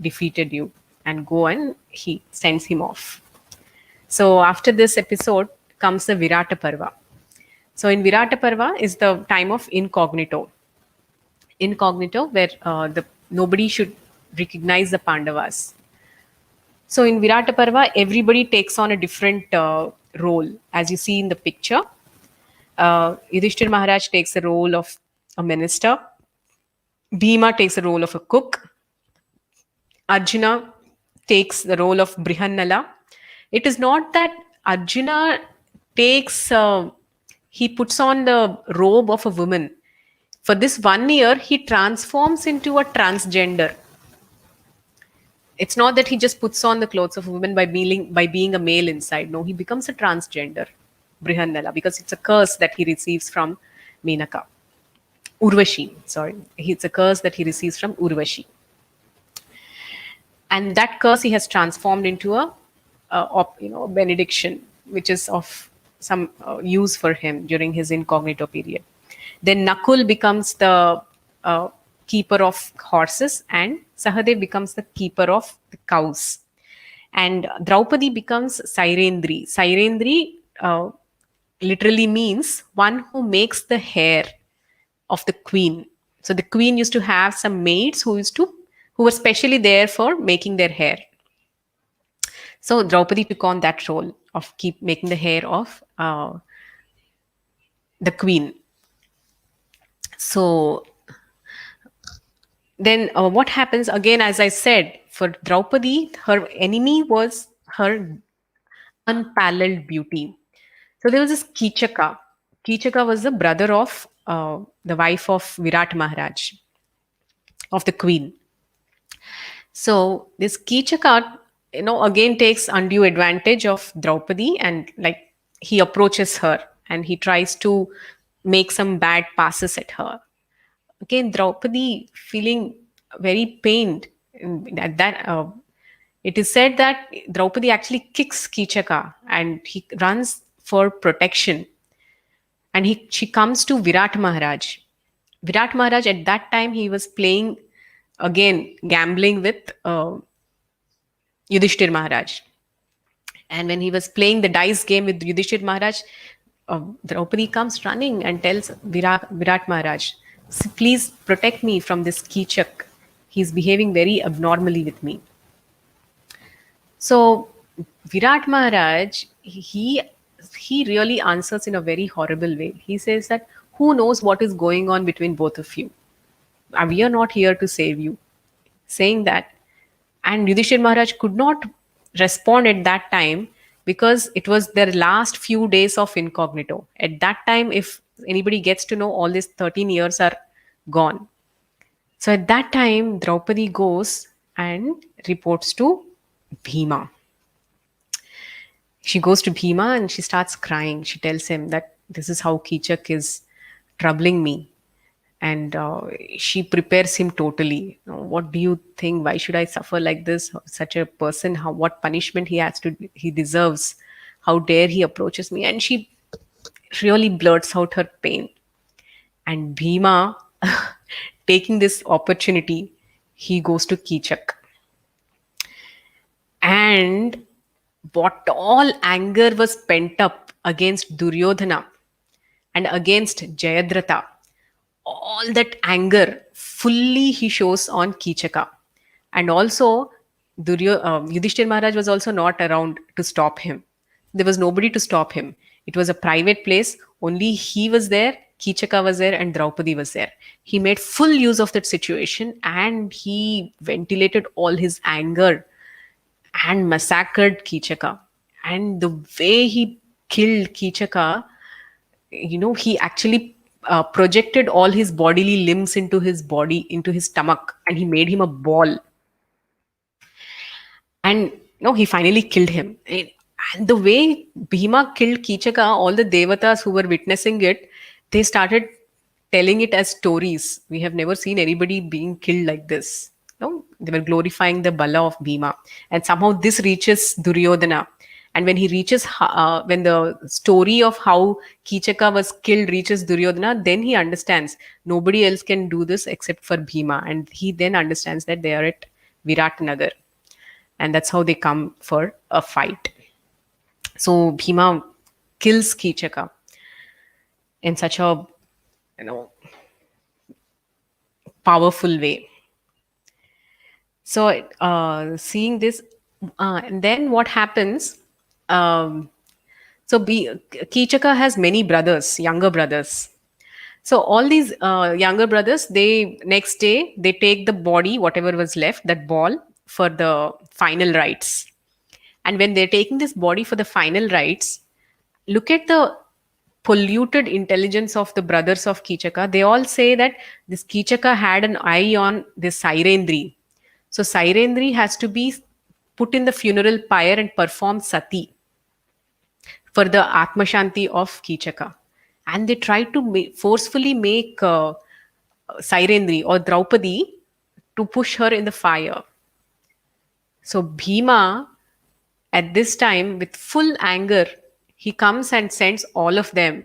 defeated you, and go, and he sends him off. So after this episode comes the Virata Parva. So in Virata Parva is the time of incognito, where the nobody should recognize the Pandavas. So in Virata Parva, everybody takes on a different role, as you see in the picture. Yudhishthir Maharaj takes the role of a minister. Bhima takes the role of a cook. Arjuna takes the role of Brihannala. It is not that Arjuna takes, he puts on the robe of a woman. For this 1 year, he transforms into a transgender. It's not that he just puts on the clothes of a woman by being a male inside. No, he becomes a transgender, Brihannala, because it's a curse that he receives from Menaka. Urvashi, sorry. It's a curse that he receives from Urvashi. And that curse he has transformed into a benediction, which is of some use for him during his incognito period. Then Nakul becomes the uh, keeper of horses, and Sahadev becomes the keeper of the cows, and Draupadi becomes Sairendri literally means one who makes the hair of the queen. So the queen used to have some maids who were specially there for making their hair. So Draupadi took on that role of keep making the hair of the queen. So then what happens again? As I said, for Draupadi, her enemy was her unparalleled beauty. So there was this Kichaka. Kichaka was the brother of the wife of Virat Maharaj, of the queen. So this Kichaka, again takes undue advantage of Draupadi, and like he approaches her and he tries to make some bad passes at her. Again, Draupadi feeling very pained at that. It is said that Draupadi actually kicks Kichaka and he runs for protection. And she comes to Virat Maharaj. Virat Maharaj at that time he was playing again gambling with Yudhishthir Maharaj. And when he was playing the dice game with Yudhishthir Maharaj, Draupadi comes running and tells Virat Maharaj, please protect me from this Kichak. He's behaving very abnormally with me. So Virat Maharaj, he really answers in a very horrible way. He says that who knows what is going on between both of you? We are not here to save you. Saying that, and Yudhishthir Maharaj could not respond at that time because it was their last few days of incognito. At that time, if anybody gets to know, all these 13 years are gone. So at that time, Draupadi goes and reports to Bhima. She goes to Bhima and she starts crying. She tells him that this is how Kichak is troubling me. And she prepares him totally. What do you think? Why should I suffer like this? Such a person, what punishment he deserves? How dare he approaches me? And she really blurts out her pain. And Bhima, taking this opportunity, he goes to Kichak. And what all anger was pent up against Duryodhana and against Jayadratha, all that anger fully he shows on Kichaka. And also, Yudhishthir Maharaj was also not around to stop him. There was nobody to stop him. It was a private place. Only he was there, Kichaka was there, and Draupadi was there. He made full use of that situation and he ventilated all his anger and massacred Kichaka. And the way he killed Kichaka, he actually projected all his bodily limbs into his body, into his stomach, and he made him a ball. And no, he finally killed him. And the way Bhima killed Kichaka, all the devatas who were witnessing it, they started telling it as stories. We have never seen anybody being killed like this. No, they were glorifying the bala of Bhima, and somehow this reaches Duryodhana. And when he reaches, when the story of how Kichaka was killed reaches Duryodhana, then he understands nobody else can do this except for Bhima, and he then understands that they are at Virat Nagar, and that's how they come for a fight. So Bhima kills Kichaka in such a you know powerful way. So seeing this, and then what happens? Um, Kichaka has many brothers, younger brothers. So all these younger brothers, they next day they take the body, whatever was left, that ball, for the final rites. And when they're taking this body for the final rites, look at the polluted intelligence of the brothers of Kichaka. They all say that this Kichaka had an eye on this Sairendri. So Sairendri has to be put in the funeral pyre and perform sati for the Atma Shanti of Kichaka. And they try to forcefully make Sairendri or Draupadi to push her in the fire. So Bhima, at this time, with full anger, he comes and sends all of them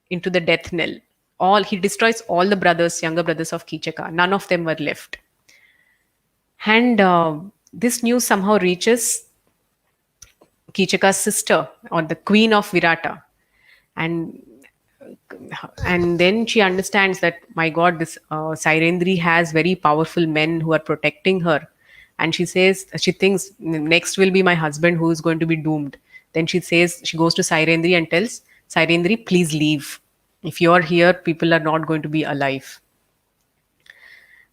into the death knell. All He destroys all the brothers, younger brothers of Kichaka. None of them were left. And this news somehow reaches Kichaka's sister, or the queen of Virata, and then she understands that, my God, this Sairendri has very powerful men who are protecting her. And she thinks next will be my husband who is going to be doomed. Then she goes to Sairendri and tells Sairendri, please leave. If you're here, people are not going to be alive.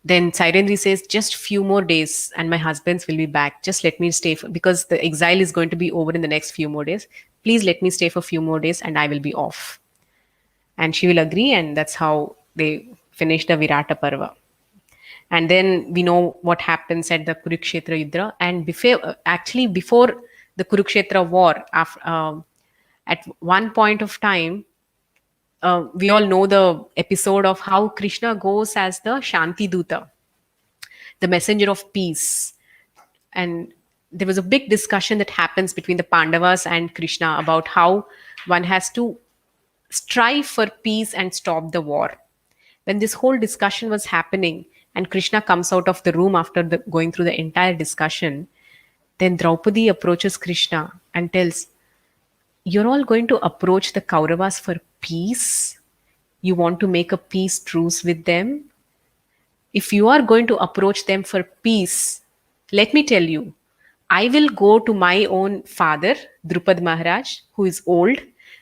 Then Sairendri says, just few more days and my husbands will be back. Just let me stay because the exile is going to be over in the next few more days. Please let me stay for a few more days and I will be off. And she will agree, and that's how they finish the Virata Parva. And then we know what happens at the Kurukshetra Yudra. And before the Kurukshetra war, at one point of time, we all know the episode of how Krishna goes as the Shanti Duta, the messenger of peace. And there was a big discussion that happens between the Pandavas and Krishna about how one has to strive for peace and stop the war. When this whole discussion was happening, and Krishna comes out of the room after going through the entire discussion, then Draupadi approaches Krishna and tells, you're all going to approach the Kauravas for peace? You want to make a peace truce with them? If you are going to approach them for peace, let me tell you, I will go to my own father, Draupadi Maharaj, who is old.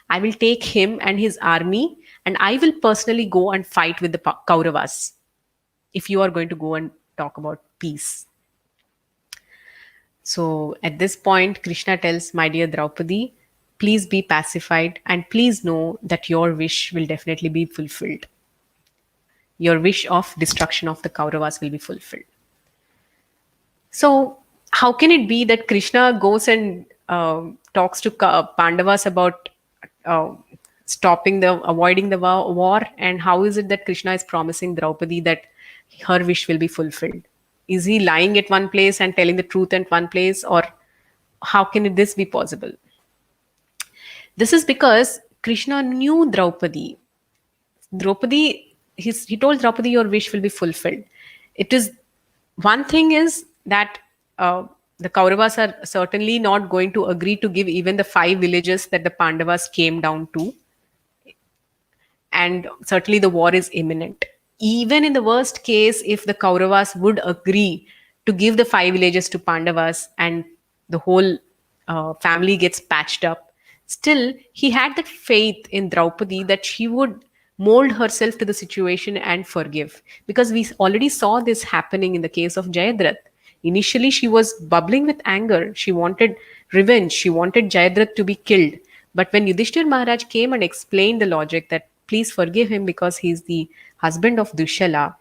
I will take him and his army, and I will personally go and fight with the Kauravas if you are going to go and talk about peace. So at this point, Krishna tells, my dear Draupadi, please be pacified and please know that your wish will definitely be fulfilled. Your wish of destruction of the Kauravas will be fulfilled. So how can it be that Krishna goes and talks to Pandavas about avoiding the war, and how is it that Krishna is promising Draupadi that her wish will be fulfilled? Is he lying at one place and telling the truth at one place, or how can this be possible? This is because Krishna knew Draupadi. He told Draupadi, your wish will be fulfilled. It is one thing is that the Kauravas are certainly not going to agree to give even the 5 villages that the Pandavas came down to, and certainly the war is imminent. Even in the worst case, if the Kauravas would agree to give the 5 villages to Pandavas and the whole family gets patched up, still he had that faith in Draupadi that she would mold herself to the situation and forgive. Because we already saw this happening in the case of Jayadrath. Initially, she was bubbling with anger. She wanted revenge. She wanted Jayadrath to be killed. But when Yudhishthir Maharaj came and explained the logic that please forgive him because he's the husband of Dushala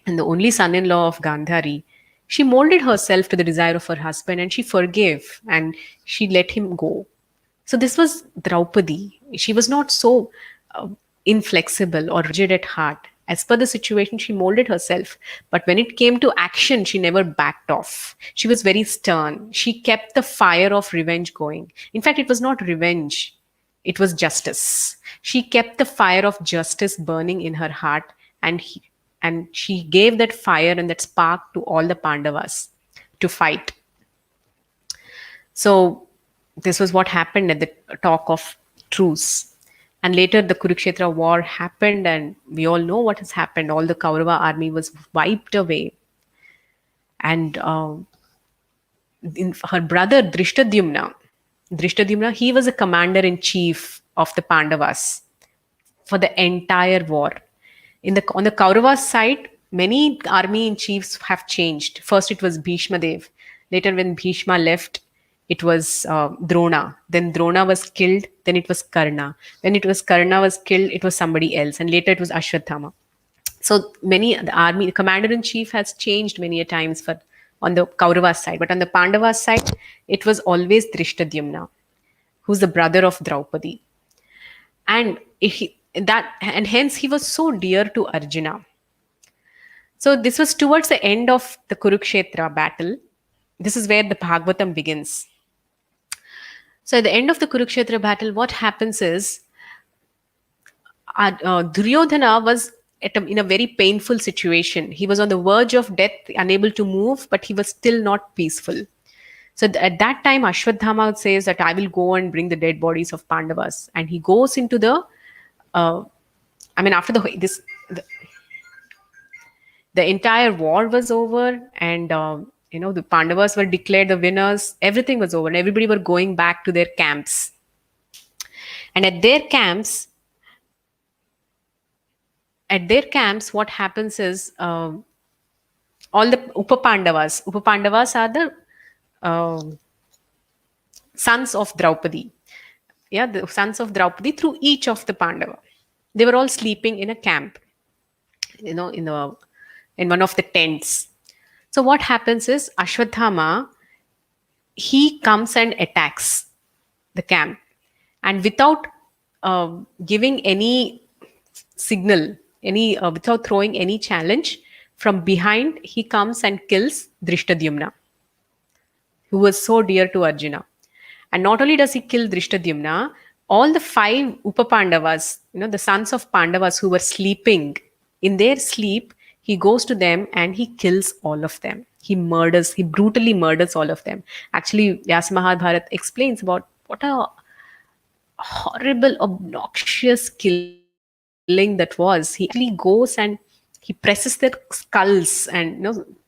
and the only son in law of Gandhari, she molded herself to the desire of her husband and she forgave and she let him go. So this was Draupadi. She was not so uh, inflexible or rigid at heart. As per the situation, she molded herself. But when it came to action, she never backed off. She was very stern. She kept the fire of revenge going. In fact, it was not revenge, it was justice. She kept the fire of justice burning in her heart, and she gave that fire and that spark to all the Pandavas to fight. So this was what happened at the talk of truce. And later the Kurukshetra war happened, and we all know what has happened. All the Kaurava army was wiped away. And her brother Drishtadyumna, he was a commander in chief of the Pandavas for the entire war. On the Kauravas side, many army in chiefs have changed. First, it was Bhishma Dev. Later, when Bhishma left, it was Drona. Then Drona was killed. Then it was Karna. When it was Karna was killed, it was somebody else. And later, it was Ashwathama. So the army the commander in chief has changed many a times for on the Kauravas side, but on the Pandavas side, it was always Drishtadyumna, who's the brother of Draupadi, and hence he was so dear to Arjuna. So this was towards the end of the Kurukshetra battle. This is where the Bhagavatam begins. So at the end of the Kurukshetra battle, what happens is Duryodhana was in a very painful situation. He was on the verge of death, unable to move, but he was still not peaceful. So at that time, Ashwadhama says that I will go and bring the dead bodies of Pandavas, and he goes into uh, after the entire war was over, and the Pandavas were declared the winners. Everything was over, and everybody were going back to their camps. And at their camps, what happens is all the Upapandavas are the sons of Draupadi. Yeah, the sons of Draupadi through each of the Pandava. They were all sleeping in a camp, in one of the tents. So what happens is Ashwathama, he comes and attacks the camp, and without giving any signal, without throwing any challenge, from behind he comes and kills Drishtadyumna, who was so dear to Arjuna. And not only does he kill Drishtadyumna, all the 5 Upapandavas, the sons of Pandavas who were sleeping, in their sleep, he goes to them and he kills all of them. He brutally murders all of them. Actually, Vyasa Mahabharata explains about what a horrible, obnoxious killing that was. He actually goes and he presses their skulls, and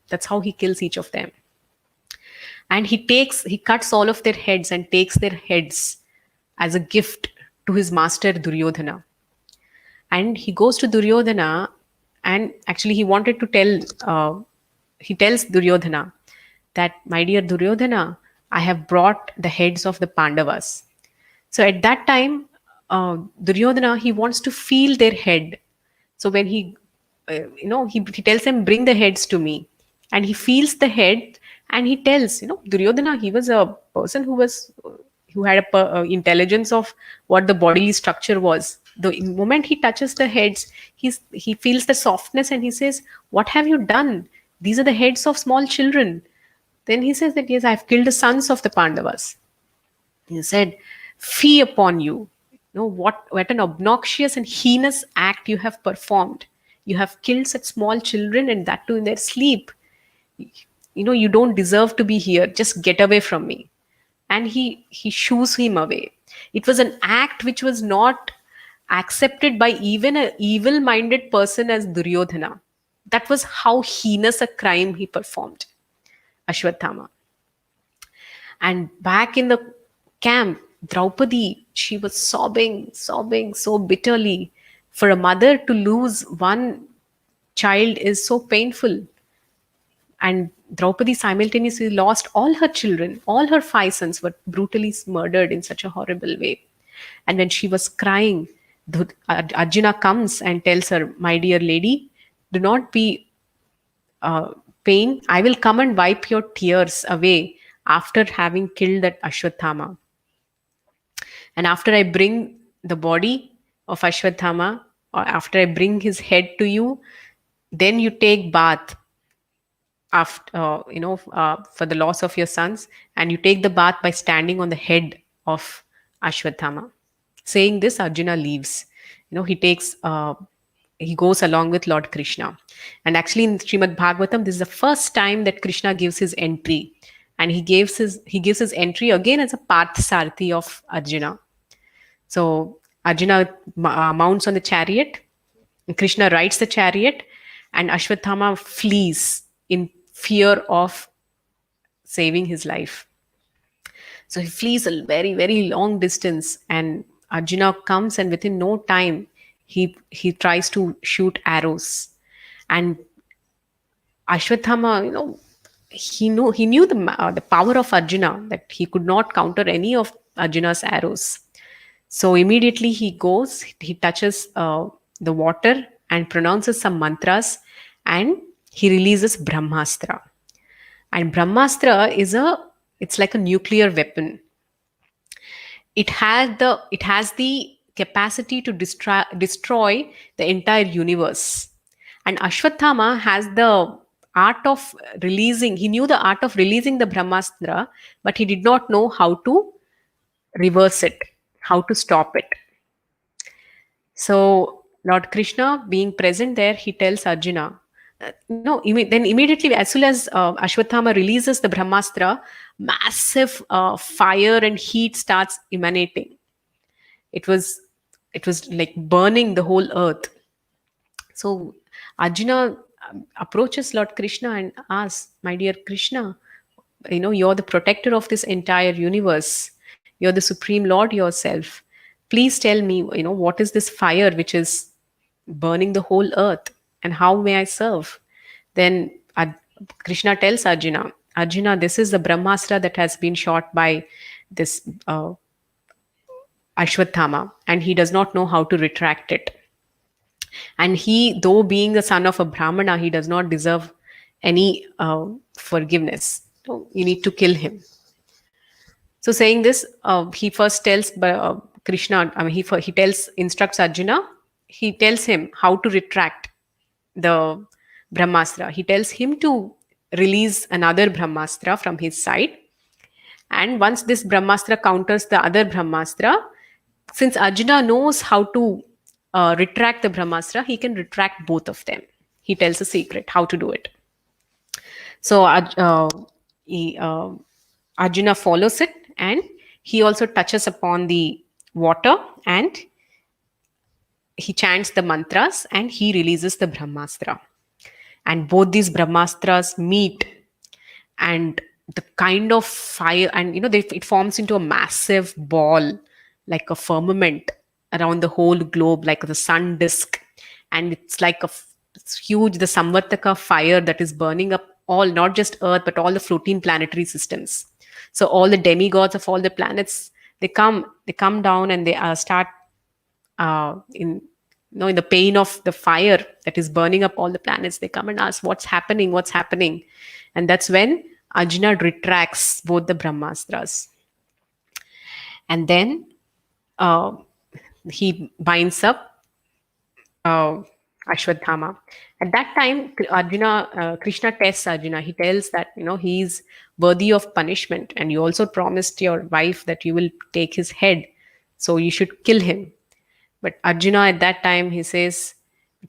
that's how he kills each of them. And he cuts all of their heads and takes their heads as a gift to his master Duryodhana. And he goes to Duryodhana, and actually he tells Duryodhana that, my dear Duryodhana, I have brought the heads of the Pandavas. So at that time, Duryodhana, he wants to feel their head. So when he tells him, bring the heads to me, and he feels the head, and he tells, Duryodhana, he was a person who had intelligence of what the bodily structure was. The moment he touches the heads, he feels the softness, and he says, what have you done? These are the heads of small children. Then he says that, yes, I've killed the sons of the Pandavas. He said, fie upon you. What an obnoxious and heinous act you have performed. You have killed such small children, and that too in their sleep. you don't deserve to be here. Just get away from me. And he shoos him away. It was an act which was not accepted by even a evil minded person as Duryodhana. That was how heinous a crime he performed, Ashwatthama. And back in the camp, Draupadi, she was sobbing so bitterly. For a mother to lose one child is so painful. And Draupadi simultaneously lost all her children. All her five sons were brutally murdered in such a horrible way. And when she was crying, Arjuna comes and tells her, "My dear lady, do not be uh, pain. I will come and wipe your tears away after having killed that Ashwatthama. And after I bring the body of Ashwatthama, or after I bring his head to you, then you take bath after for the loss of your sons, and you take the bath by standing on the head of Ashwatthama." Saying this, Arjuna leaves. He goes along with Lord Krishna. And actually, in Srimad Bhagavatam, this is the first time that Krishna gives his entry, and he gives his entry again as a Parthasarathi of Arjuna. So Arjuna mounts on the chariot, Krishna rides the chariot, and Ashwatthama flees in fear of saving his life. So he flees a very, very long distance, and Arjuna comes, and within no time, he tries to shoot arrows. And Ashwatthama, he knew the power of Arjuna, that he could not counter any of Arjuna's arrows. So immediately he goes, he touches the water and pronounces some mantras, and he releases Brahmastra. And Brahmastra it's like a nuclear weapon. It has the capacity to destroy the entire universe. And Ashwatthama has the art of releasing. He knew the art of releasing the Brahmastra, but he did not know how to reverse it, how to stop it. So Lord Krishna, being present there, he tells Arjuna. No, then immediately, as soon as Ashwatthama releases the Brahmastra, massive fire and heat starts emanating. It was like burning the whole earth. So Arjuna approaches Lord Krishna and asks, "My dear Krishna, you're the protector of this entire universe. You're the supreme Lord yourself. Please tell me, what is this fire which is burning the whole earth, and how may I serve?" Then Krishna tells Arjuna, "Arjuna, this is the Brahmastra that has been shot by this Ashwatthama, and he does not know how to retract it. And he, though being the son of a Brahmana, he does not deserve any forgiveness. So you need to kill him." So saying this, he first tells Krishna, instructs Arjuna, he tells him how to retract the Brahmastra. He tells him to release another Brahmastra from his side. And once this Brahmastra counters the other Brahmastra, since Arjuna knows how to retract the Brahmastra, he can retract both of them. He tells a secret how to do it. So Arjuna follows it, and he also touches upon the water, and he chants the mantras, and he releases the Brahmastra. And both these Brahmastras meet, and the kind of fire, and it forms into a massive ball, like a firmament around the whole globe, like the sun disk. And it's like it's huge, the Samvartaka fire that is burning up all, not just Earth, but all the floating planetary systems. So all the demigods of all the planets, they come down, and they start in the pain of the fire that is burning up all the planets. They come and ask, "What's happening?" And that's when Arjuna retracts both the Brahmastras. And then he binds up Ashwatthama. At that time, Krishna tests Arjuna. He tells that he's worthy of punishment, and you also promised your wife that you will take his head, so you should kill him. But Arjuna, at that time, he says,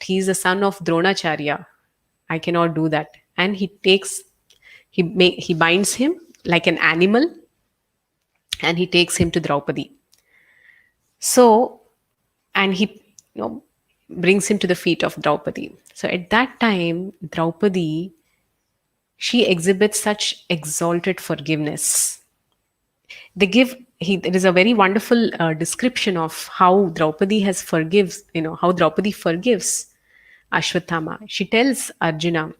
"He's the son of Dronacharya. I cannot do that." And he takes He binds him like an animal, and he takes him to Draupadi. So, and he, brings him to the feet of Draupadi. So at that time, Draupadi, she exhibits such exalted forgiveness. There is a very wonderful description of how Draupadi has forgives, how Draupadi forgives Ashwatthama. She tells Arjuna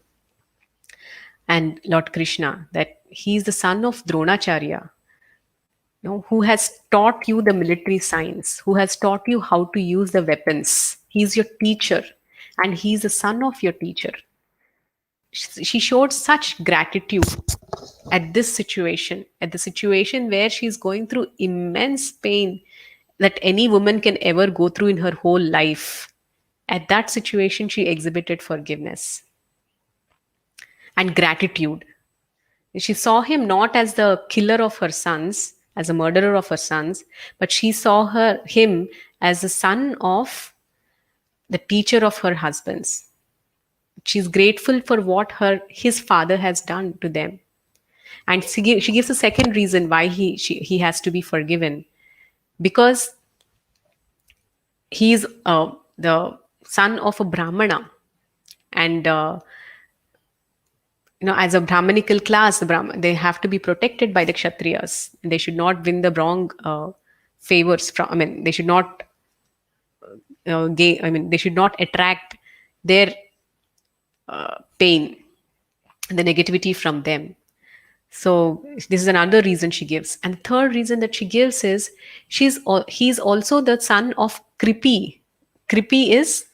and Lord Krishna that he is the son of Dronacharya, who has taught you the military science, who has taught you how to use the weapons. He's your teacher, and he's the son of your teacher. She showed such gratitude at the situation where she's going through immense pain that any woman can ever go through in her whole life. At that situation, she exhibited forgiveness and gratitude. She saw him not as the killer of her sons, as a murderer of her sons, but she saw him as the son of the teacher of her husbands. She's grateful for what his father has done to them. And she gives a second reason why he has to be forgiven, because he's the son of a brahmana, and as a brahmanical class, they have to be protected by the kshatriyas. They should not win the wrong favors from. I mean, they should not they should not attract their pain, the negativity from them. So this is another reason she gives. And the third reason that she gives is he's also the son of Kripi. Kripi is,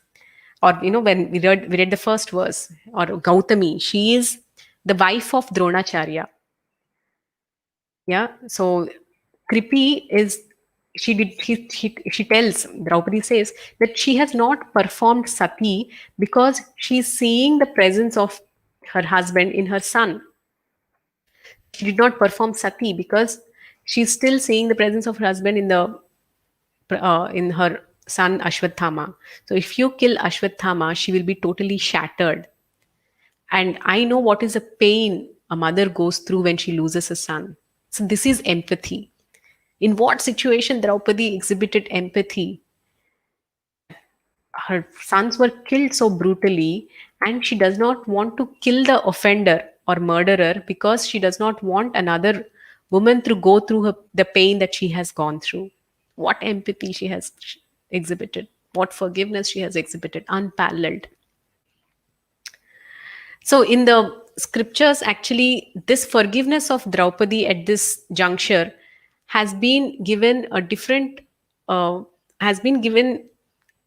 or when we read the first verse, or Gautami, she is the wife of Dronacharya. Yeah. So Kripi is, she tells, Draupadi says that she has not performed sati because she's seeing the presence of her husband in her son. She did not perform sati because she's still seeing the presence of her husband in her son Ashwatthama. So if you kill Ashwatthama, she will be totally shattered. And I know what is the pain a mother goes through when she loses a son. So this is empathy. In what situation Draupadi exhibited empathy? Her sons were killed so brutally, and she does not want to kill the offender or murderer because she does not want another woman to go through the pain that she has gone through. What empathy she has exhibited, what forgiveness she has exhibited, unparalleled. So, in the scriptures, actually, this forgiveness of Draupadi at this juncture has been given a different, has been given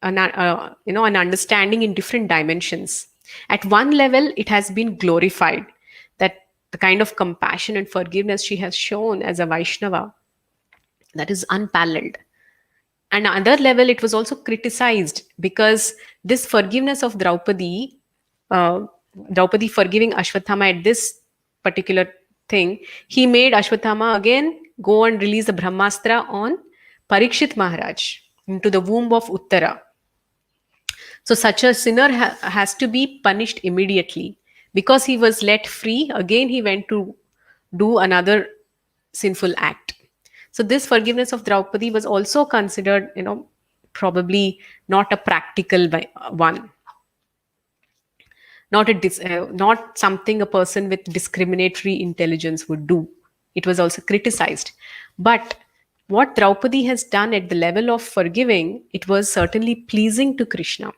an understanding in different dimensions. At one level, it has been glorified, that the kind of compassion and forgiveness she has shown as a Vaishnava, that is unparalleled. And other level, it was also criticized because this forgiveness of uh, Draupadi forgiving Ashwatthama at this particular thing, he made Ashwatthama again go and release the Brahmastra on Parikshit Maharaj into the womb of Uttara. So such a sinner has to be punished immediately. Because he was let free, again he went to do another sinful act. So this forgiveness of Draupadi was also considered, probably not a practical one, not something a person with discriminatory intelligence would do. It was also criticized. But what Draupadi has done at the level of forgiving, it was certainly pleasing to Krishna.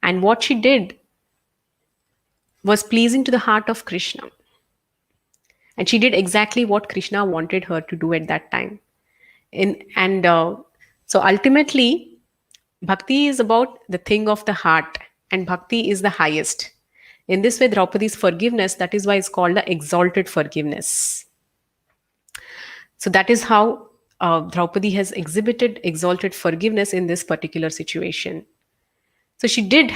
And what she did was pleasing to the heart of Krishna. And she did exactly what Krishna wanted her to do at that time. So ultimately, bhakti is about the thing of the heart, and bhakti is the highest. In this way, Draupadi's forgiveness, that is why it's called the exalted forgiveness. So that is how Draupadi has exhibited exalted forgiveness in this particular situation. So she did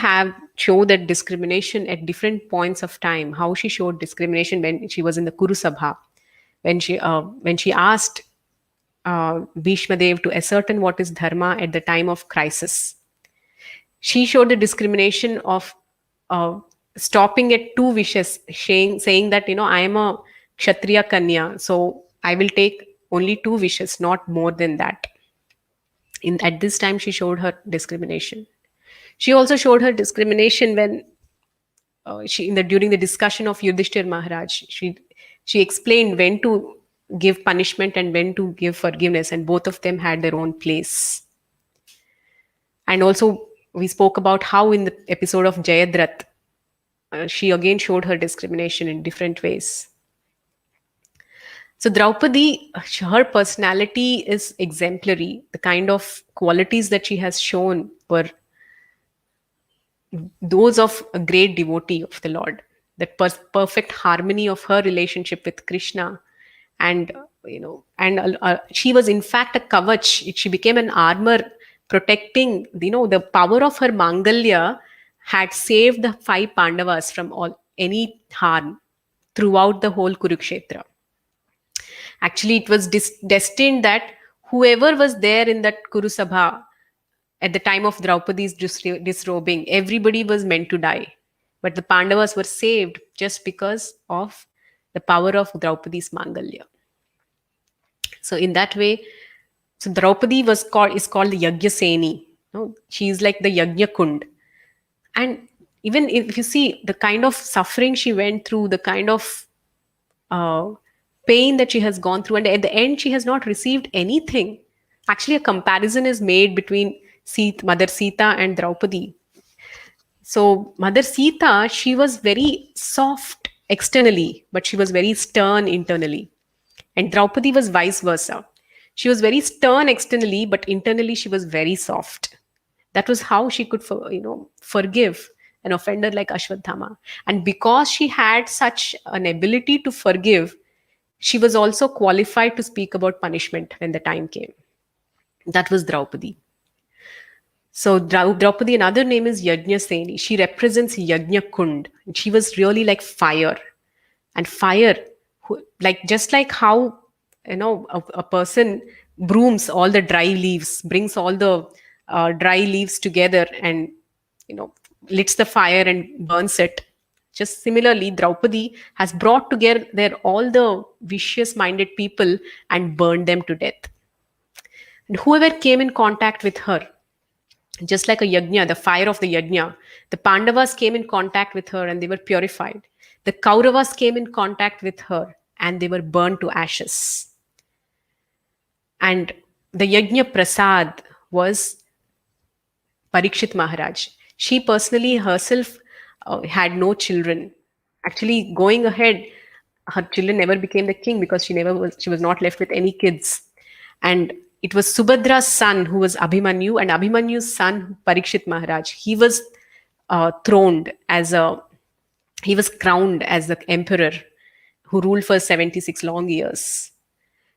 show that discrimination at different points of time. How she showed discrimination when she was in the Kuru Sabha, when she asked Bhishma Dev to ascertain what is dharma at the time of crisis. She showed the discrimination of stopping at two wishes, saying that, I am a Kshatriya Kanya, so I will take only two wishes, not more than that. At this time, she showed her discrimination. She also showed her discrimination when during the discussion of Yudhishthir Maharaj, she explained when to give punishment and when to give forgiveness, and both of them had their own place. And also, we spoke about how in the episode of Jayadrat, she again showed her discrimination in different ways. So Draupadi, her personality is exemplary. The kind of qualities that she has shown were those of a great devotee of the Lord. That perfect harmony of her relationship with Krishna, and she was in fact a kavach. She became an armor protecting. The power of her Mangalya had saved the five Pandavas from any harm throughout the whole Kurukshetra. Actually, it was destined that whoever was there in that Kurusabha at the time of Draupadi's disrobing, everybody was meant to die. But the Pandavas were saved just because of the power of Draupadi's Mangalya. So in that way, so Draupadi is called the Yajna Seni. She is like the Yajna Kund. And even if you see the kind of suffering she went through, the kind of uh, pain that she has gone through, and at the end she has not received anything. Actually, a comparison is made between Mother Sita and Draupadi. So Mother Sita, she was very soft externally, but she was very stern internally. And Draupadi was vice versa. She was very stern externally, but internally she was very soft. That was how she could forgive an offender like Ashwadhama. And because she had such an ability to forgive, she was also qualified to speak about punishment when the time came. That was Draupadi. So Draupadi, another name is Yajna Seni. She represents Yajna Kund. She was really like fire. And fire, like just like how a person brooms all the dry leaves, brings all the dry leaves together, and lights the fire and burns it. Just similarly, Draupadi has brought together all the vicious minded people and burned them to death. And whoever came in contact with her, just like a yajna, the fire of the yajna, the Pandavas came in contact with her and they were purified. The Kauravas came in contact with her and they were burned to ashes. And the yajna prasad was Parikshit Maharaj. She personally herself had no children. Actually, going ahead, her children never became the king because she was not left with any kids. And it was Subhadra's son who was Abhimanyu, and Abhimanyu's son, Parikshit Maharaj. He was he was crowned as the emperor who ruled for 76 long years.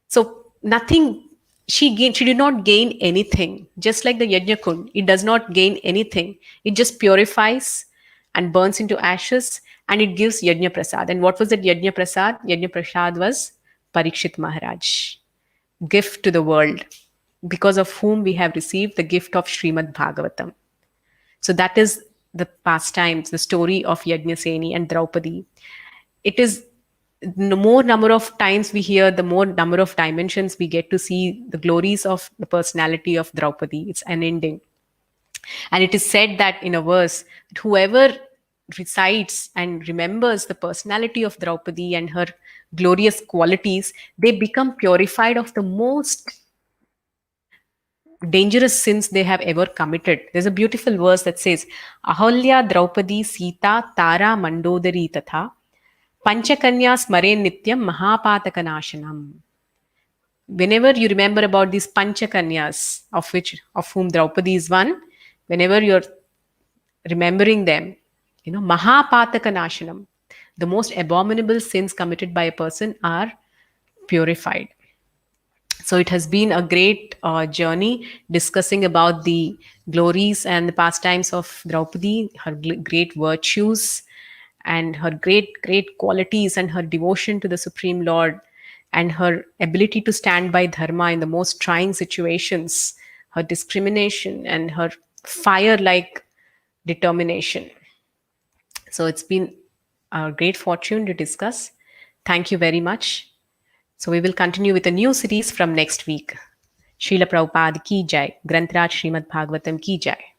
So nothing, she did not gain anything. Just like the Yajna Kund, it does not gain anything. It just purifies and burns into ashes, and it gives Yajna Prasad. And what was that Yajna Prasad? Yajna Prasad was Parikshit Maharaj, gift to the world, because of whom we have received the gift of Srimad Bhagavatam. So that is the pastimes, the story of Yajnaseni and Draupadi. It is the more number of times we hear, the more number of dimensions we get to see the glories of the personality of Draupadi. It's unending. And it is said that in a verse, whoever recites and remembers the personality of Draupadi and her glorious qualities, they become purified of the most dangerous sins they have ever committed. There's a beautiful verse that says, Ahalya Draupadi Sita Tara Mandodari Tatha Panchakanya Smaren Nityam Mahapatakanashanam. Whenever you remember about these Panchakanyas, of whom Draupadi is one, whenever you're remembering them, Mahapatakanashanam, the most abominable sins committed by a person are purified. So it has been a great journey discussing about the glories and the pastimes of Draupadi, her great virtues and her great qualities and her devotion to the Supreme Lord and her ability to stand by dharma in the most trying situations, her discrimination and her fire-like determination. So it's been a great fortune to discuss. Thank you very much. So we will continue with a new series from next week. Srila Prabhupada ki jai. Grantraj Srimad Bhagavatam ki jai.